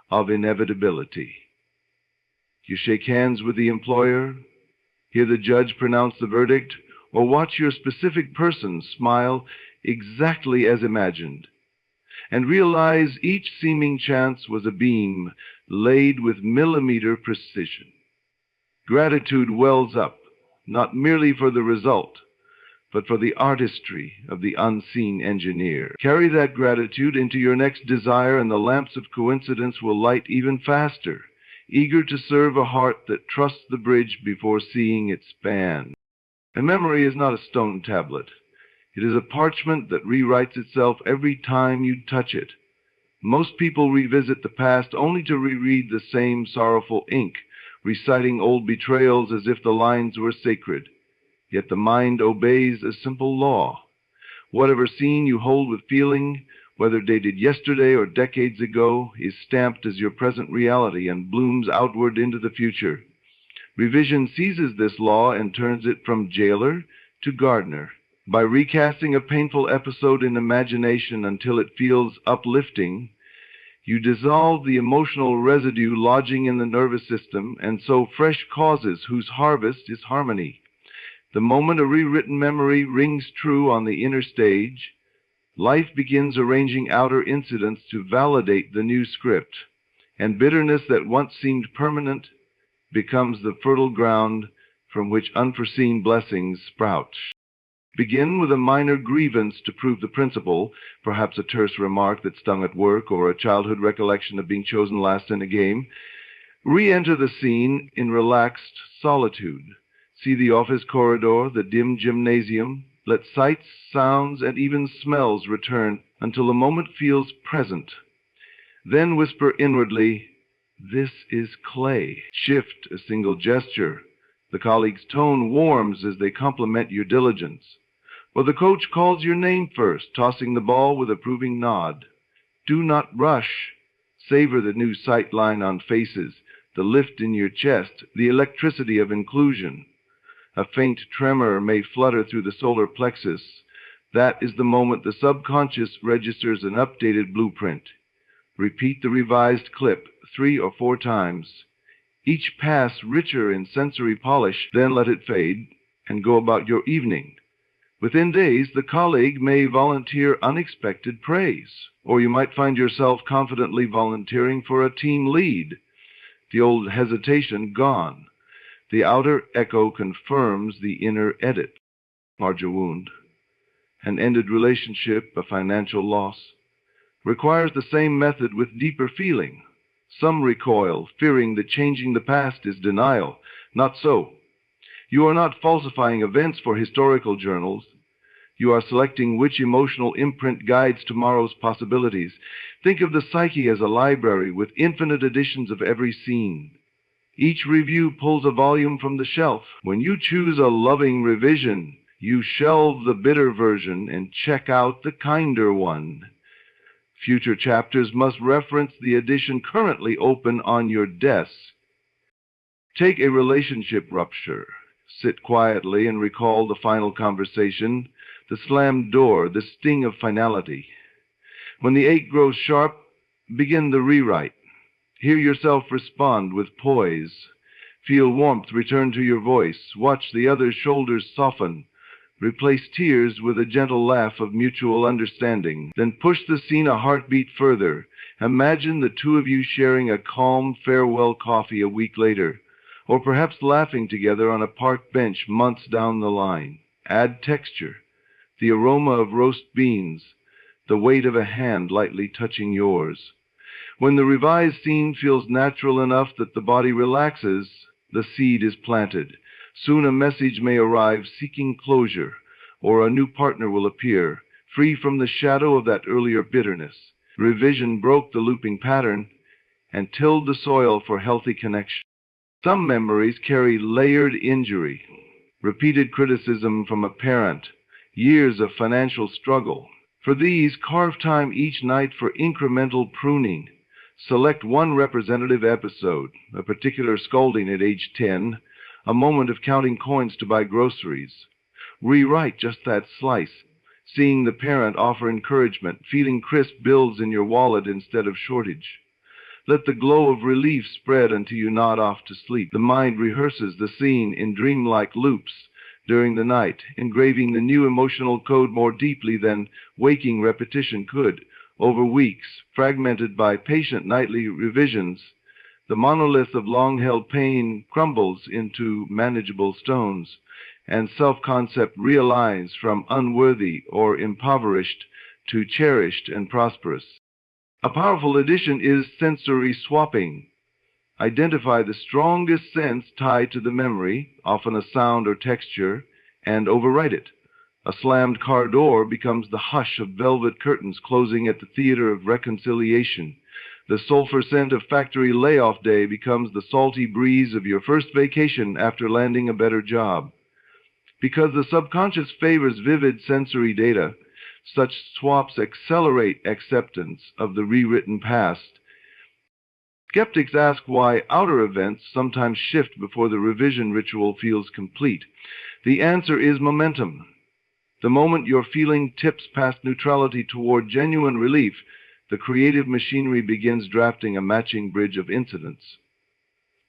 of inevitability. You shake hands with the employer, hear the judge pronounce the verdict, or watch your specific person smile exactly as imagined, and realize each seeming chance was a beam laid with millimeter precision. Gratitude wells up, not merely for the result, but for the artistry of the unseen engineer. Carry that gratitude into your next desire, and the lamps of coincidence will light even faster, eager to serve a heart that trusts the bridge before seeing it span. A memory is not a stone tablet. It is a parchment that rewrites itself every time you touch it. Most people revisit the past only to reread the same sorrowful ink, reciting old betrayals as if the lines were sacred. Yet the mind obeys a simple law. Whatever scene you hold with feeling, whether dated yesterday or decades ago, is stamped as your present reality and blooms outward into the future. Revision seizes this law and turns it from jailer to gardener. By recasting a painful episode in imagination until it feels uplifting, you dissolve the emotional residue lodging in the nervous system and sow fresh causes whose harvest is harmony. The moment a rewritten memory rings true on the inner stage, life begins arranging outer incidents to validate the new script, and bitterness that once seemed permanent becomes the fertile ground from which unforeseen blessings sprout. Begin with a minor grievance to prove the principle, perhaps a terse remark that stung at work or a childhood recollection of being chosen last in a game. Re-enter the scene in relaxed solitude. See the office corridor, the dim gymnasium. Let sights, sounds, and even smells return until the moment feels present. Then whisper inwardly, "This is clay." Shift a single gesture. The colleague's tone warms as they compliment your diligence. Or the coach calls your name first, tossing the ball with approving nod. Do not rush. Savor the new sight line on faces, the lift in your chest, the electricity of inclusion. A faint tremor may flutter through the solar plexus. That is the moment the subconscious registers an updated blueprint. Repeat the revised clip 3 or 4 times, each pass richer in sensory polish, then let it fade and go about your evening. Within days, the colleague may volunteer unexpected praise, or you might find yourself confidently volunteering for a team lead. The old hesitation gone. The outer echo confirms the inner edit. Larger wound. An ended relationship, a financial loss, requires the same method with deeper feeling. Some recoil, fearing that changing the past is denial. Not so. You are not falsifying events for historical journals. You are selecting which emotional imprint guides tomorrow's possibilities. Think of the psyche as a library with infinite editions of every scene. Each review pulls a volume from the shelf. When you choose a loving revision, you shelve the bitter version and check out the kinder one. Future chapters must reference the edition currently open on your desk. Take a relationship rupture. Sit quietly and recall the final conversation, the slammed door, the sting of finality. When the ache grows sharp, begin the rewrite. Hear yourself respond with poise. Feel warmth return to your voice. Watch the other's shoulders soften. Replace tears with a gentle laugh of mutual understanding. Then push the scene a heartbeat further. Imagine the two of you sharing a calm farewell coffee a week later, or perhaps laughing together on a park bench months down the line. Add texture, the aroma of roast beans, the weight of a hand lightly touching yours. When the revised scene feels natural enough that the body relaxes, the seed is planted. Soon a message may arrive seeking closure, or a new partner will appear, free from the shadow of that earlier bitterness. Revision broke the looping pattern and tilled the soil for healthy connection. Some memories carry layered injury, repeated criticism from a parent, years of financial struggle. For these, carve time each night for incremental pruning. Select one representative episode, a particular scolding at age 10, a moment of counting coins to buy groceries. Rewrite just that slice, seeing the parent offer encouragement, feeling crisp bills in your wallet instead of shortage. Let the glow of relief spread until you nod off to sleep. The mind rehearses the scene in dreamlike loops during the night, engraving the new emotional code more deeply than waking repetition could. Over weeks, fragmented by patient nightly revisions, the monolith of long-held pain crumbles into manageable stones, and self-concept realigns from unworthy or impoverished to cherished and prosperous. A powerful addition is sensory swapping. Identify the strongest sense tied to the memory, often a sound or texture, and overwrite it. A slammed car door becomes the hush of velvet curtains closing at the theater of reconciliation. The sulfur scent of factory layoff day becomes the salty breeze of your first vacation after landing a better job. Because the subconscious favors vivid sensory data, such swaps accelerate acceptance of the rewritten past. Skeptics ask why outer events sometimes shift before the revision ritual feels complete. The answer is momentum. The moment your feeling tips past neutrality toward genuine relief, the creative machinery begins drafting a matching bridge of incidents.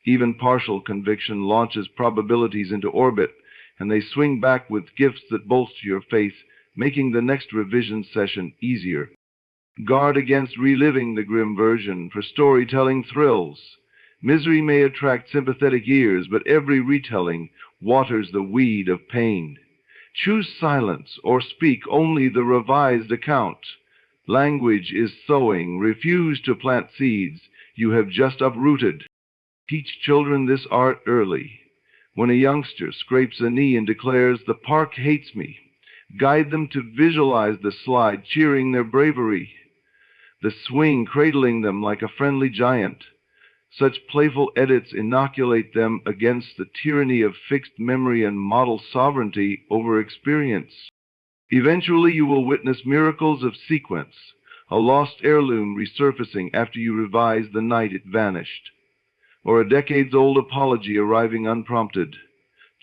Even partial conviction launches probabilities into orbit, and they swing back with gifts that bolster your faith, making the next revision session easier. Guard against reliving the grim version for storytelling thrills. Misery may attract sympathetic ears, but every retelling waters the weed of pain. Choose silence or speak only the revised account. Language is sowing. Refuse to plant seeds you have just uprooted. Teach children this art early. When a youngster scrapes a knee and declares, "The park hates me," guide them to visualize the slide cheering their bravery, the swing cradling them like a friendly giant. Such playful edits inoculate them against the tyranny of fixed memory and model sovereignty over experience. Eventually you will witness miracles of sequence, a lost heirloom resurfacing after you revise the night it vanished, or a decades-old apology arriving unprompted.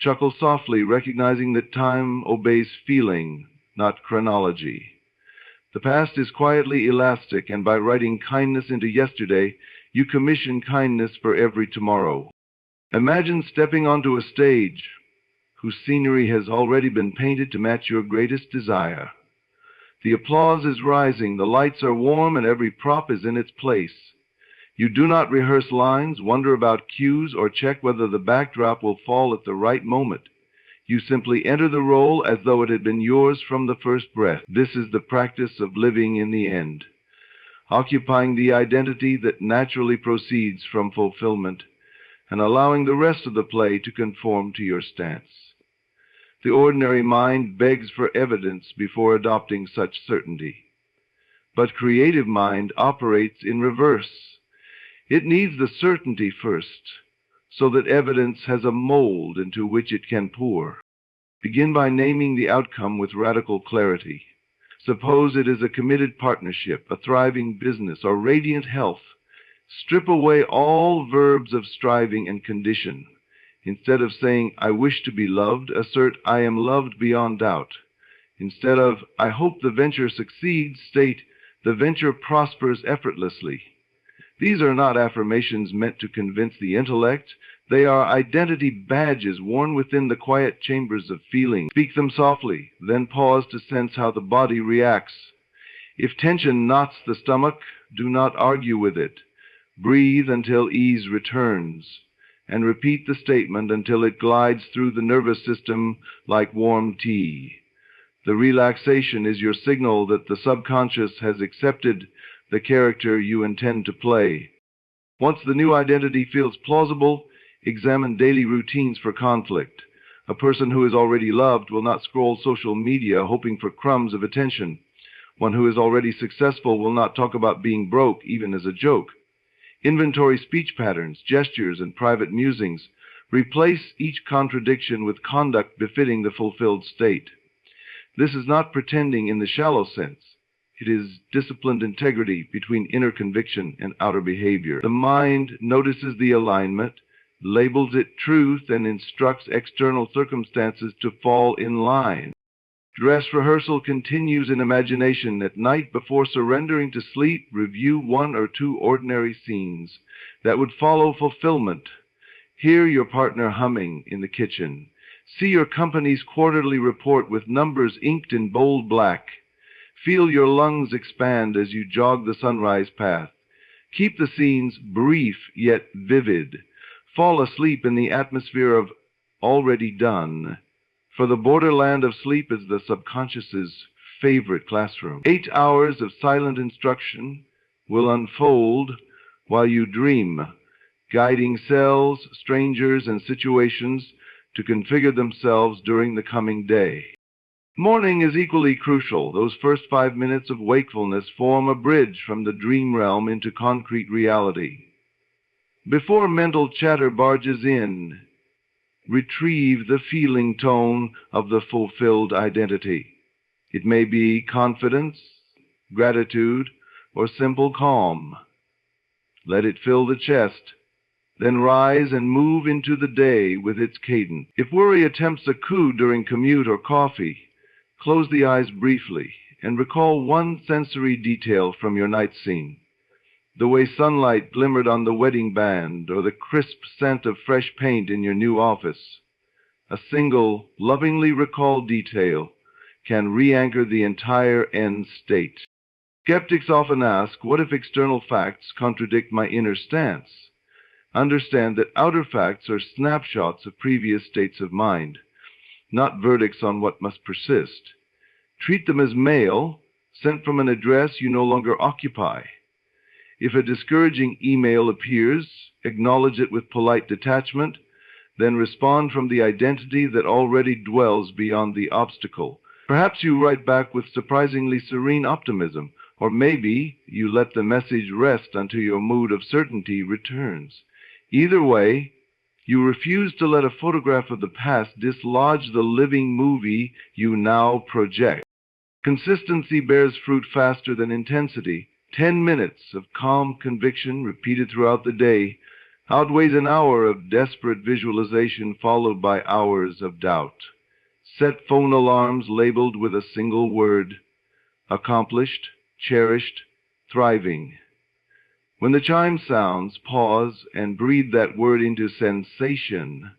Chuckle softly, recognizing that time obeys feeling, not chronology. The past is quietly elastic, and by writing kindness into yesterday, you commission kindness for every tomorrow. Imagine stepping onto a stage whose scenery has already been painted to match your greatest desire. The applause is rising, the lights are warm, and every prop is in its place. You do not rehearse lines, wonder about cues, or check whether the backdrop will fall at the right moment. You simply enter the role as though it had been yours from the first breath. This is the practice of living in the end, occupying the identity that naturally proceeds from fulfillment, and allowing the rest of the play to conform to your stance. The ordinary mind begs for evidence before adopting such certainty. But creative mind operates in reverse. It needs the certainty first, so that evidence has a mold into which it can pour. Begin by naming the outcome with radical clarity. Suppose it is a committed partnership, a thriving business, or radiant health. Strip away all verbs of striving and condition. Instead of saying, "I wish to be loved," assert, "I am loved beyond doubt." Instead of, "I hope the venture succeeds," state, "The venture prospers effortlessly." These are not affirmations meant to convince the intellect. They are identity badges worn within the quiet chambers of feeling. Speak them softly, then pause to sense how the body reacts. If tension knots the stomach, do not argue with it. Breathe until ease returns, and repeat the statement until it glides through the nervous system like warm tea. The relaxation is your signal that the subconscious has accepted the character you intend to play. Once the new identity feels plausible, examine daily routines for conflict. A person who is already loved will not scroll social media hoping for crumbs of attention. One who is already successful will not talk about being broke, even as a joke. Inventory speech patterns, gestures, and private musings. Replace each contradiction with conduct befitting the fulfilled state. This is not pretending in the shallow sense. It is disciplined integrity between inner conviction and outer behavior. The mind notices the alignment, labels it truth, and instructs external circumstances to fall in line. Dress rehearsal continues in imagination. At night, before surrendering to sleep, review 1 or 2 ordinary scenes that would follow fulfillment. Hear your partner humming in the kitchen. See your company's quarterly report with numbers inked in bold black. Feel your lungs expand as you jog the sunrise path. Keep the scenes brief yet vivid. Fall asleep in the atmosphere of already done. For the borderland of sleep is the subconscious's favorite classroom. 8 hours of silent instruction will unfold while you dream, guiding cells, strangers, and situations to configure themselves during the coming day. Morning is equally crucial. Those first 5 minutes of wakefulness form a bridge from the dream realm into concrete reality. Before mental chatter barges in, retrieve the feeling tone of the fulfilled identity. It may be confidence, gratitude, or simple calm. Let it fill the chest, then rise and move into the day with its cadence. If worry attempts a coup during commute or coffee, close the eyes briefly and recall one sensory detail from your night scene. The way sunlight glimmered on the wedding band, or the crisp scent of fresh paint in your new office. A single, lovingly recalled detail can re-anchor the entire end state. Skeptics often ask, what if external facts contradict my inner stance? Understand that outer facts are snapshots of previous states of mind, not verdicts on what must persist. Treat them as mail sent from an address you no longer occupy. If a discouraging email appears, acknowledge it with polite detachment, then respond from the identity that already dwells beyond the obstacle. Perhaps you write back with surprisingly serene optimism, or maybe you let the message rest until your mood of certainty returns. Either way, you refuse to let a photograph of the past dislodge the living movie you now project. Consistency bears fruit faster than intensity. 10 minutes of calm conviction repeated throughout the day outweighs an hour of desperate visualization followed by hours of doubt. Set phone alarms labeled with a single word: accomplished, cherished, thriving. When the chime sounds, pause and breathe that word into sensation.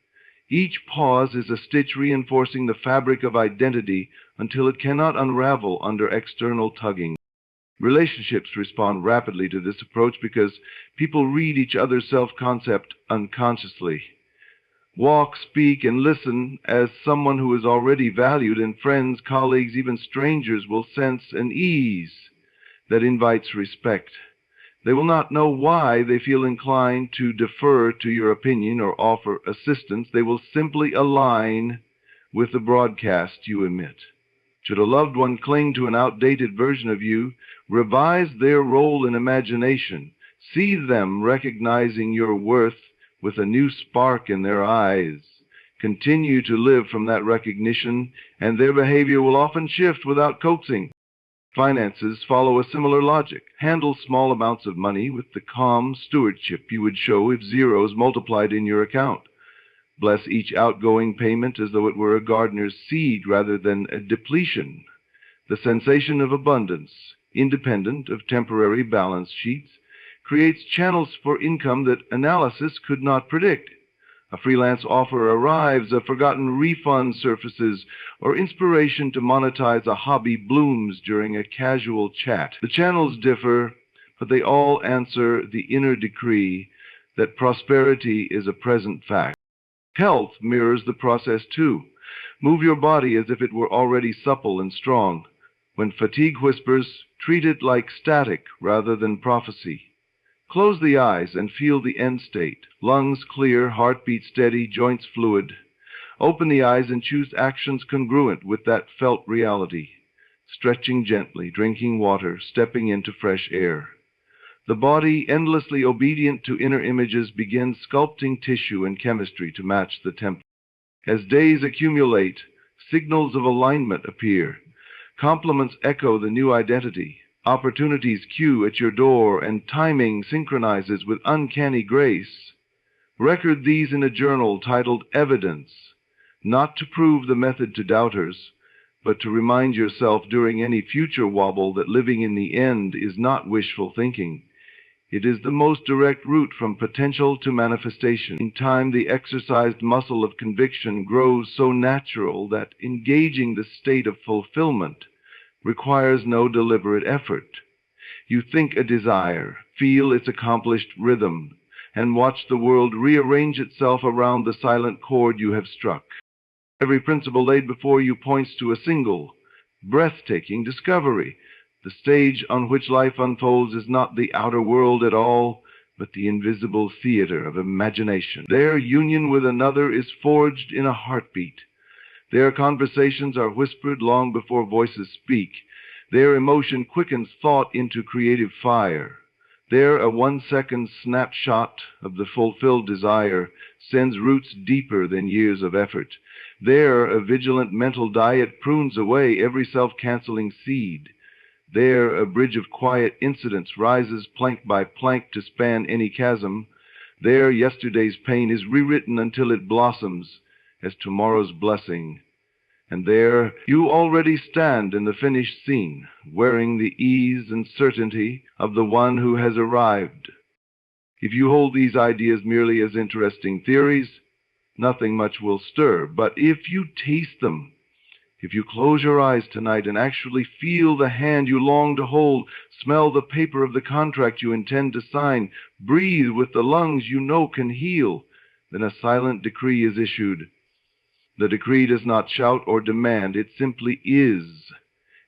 Each pause is a stitch reinforcing the fabric of identity until it cannot unravel under external tugging. Relationships respond rapidly to this approach because people read each other's self-concept unconsciously. Walk, speak, and listen as someone who is already valued, and friends, colleagues, even strangers will sense an ease that invites respect. They will not know why they feel inclined to defer to your opinion or offer assistance. They will simply align with the broadcast you emit. Should a loved one cling to an outdated version of you, revise their role in imagination. See them recognizing your worth with a new spark in their eyes. Continue to live from that recognition, and their behavior will often shift without coaxing. Finances follow a similar logic. Handle small amounts of money with the calm stewardship you would show if zeros multiplied in your account. Bless each outgoing payment as though it were a gardener's seed rather than a depletion. The sensation of abundance, independent of temporary balance sheets, creates channels for income that analysis could not predict. A freelance offer arrives, a forgotten refund surfaces, or inspiration to monetize a hobby blooms during a casual chat. The channels differ, but they all answer the inner decree that prosperity is a present fact. Health mirrors the process too. Move your body as if it were already supple and strong. When fatigue whispers, treat it like static rather than prophecy. Close the eyes and feel the end state. Lungs clear, heartbeat steady, joints fluid. Open the eyes and choose actions congruent with that felt reality. Stretching gently, drinking water, stepping into fresh air. The body, endlessly obedient to inner images, begins sculpting tissue and chemistry to match the template. As days accumulate, signals of alignment appear. Compliments echo the new identity. Opportunities queue at your door, and timing synchronizes with uncanny grace. Record these in a journal titled Evidence, not to prove the method to doubters, but to remind yourself during any future wobble that living in the end is not wishful thinking. It is the most direct route from potential to manifestation. In time, the exercised muscle of conviction grows so natural that engaging the state of fulfillment requires no deliberate effort. You think a desire, feel its accomplished rhythm, and watch the world rearrange itself around the silent chord you have struck. Every principle laid before you points to a single, breathtaking discovery. The stage on which life unfolds is not the outer world at all, but the invisible theater of imagination. Their union with another is forged in a heartbeat. Their conversations are whispered long before voices speak. Their emotion quickens thought into creative fire. There, a 1-second snapshot of the fulfilled desire sends roots deeper than years of effort. There, a vigilant mental diet prunes away every self-canceling seed. There, a bridge of quiet incidents rises plank by plank to span any chasm. There, yesterday's pain is rewritten until it blossoms as tomorrow's blessing. And there, you already stand in the finished scene, wearing the ease and certainty of the one who has arrived. If you hold these ideas merely as interesting theories, nothing much will stir. But if you taste them, if you close your eyes tonight and actually feel the hand you long to hold, smell the paper of the contract you intend to sign, breathe with the lungs you know can heal, then a silent decree is issued. The decree does not shout or demand, it simply is.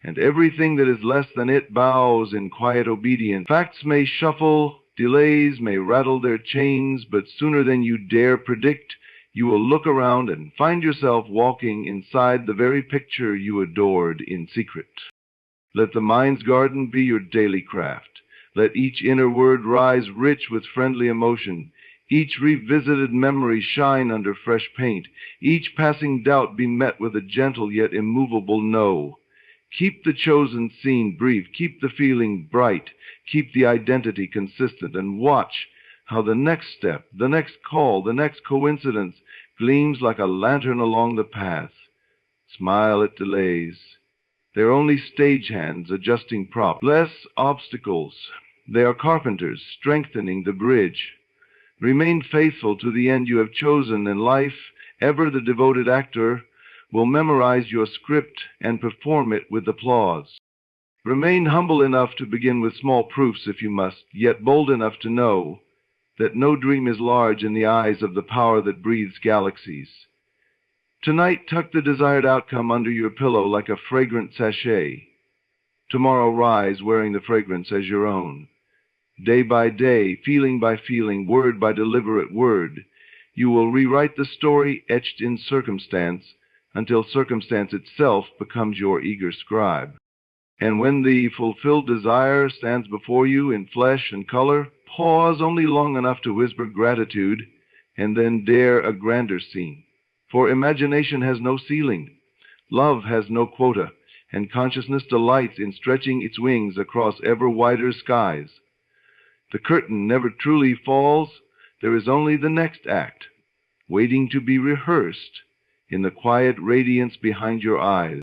And everything that is less than it bows in quiet obedience. Facts may shuffle, delays may rattle their chains, but sooner than you dare predict, you will look around and find yourself walking inside the very picture you adored in secret. Let the mind's garden be your daily craft. Let each inner word rise rich with friendly emotion. Each revisited memory shine under fresh paint. Each passing doubt be met with a gentle yet immovable no. Keep the chosen scene brief. Keep the feeling bright. Keep the identity consistent, and watch how the next step, the next call, the next coincidence gleams like a lantern along the path. Smile at delays. They're only stagehands adjusting props. Less obstacles. They are carpenters strengthening the bridge. Remain faithful to the end you have chosen, and life, ever the devoted actor, will memorize your script and perform it with applause. Remain humble enough to begin with small proofs if you must, yet bold enough to know that no dream is large in the eyes of the power that breathes galaxies. Tonight, tuck the desired outcome under your pillow like a fragrant sachet. Tomorrow, rise wearing the fragrance as your own. Day by day, feeling by feeling, word by deliberate word, you will rewrite the story etched in circumstance until circumstance itself becomes your eager scribe. And when the fulfilled desire stands before you in flesh and color, pause only long enough to whisper gratitude, and then dare a grander scene. For imagination has no ceiling, love has no quota, and consciousness delights in stretching its wings across ever wider skies. The curtain never truly falls. There is only the next act, waiting to be rehearsed in the quiet radiance behind your eyes.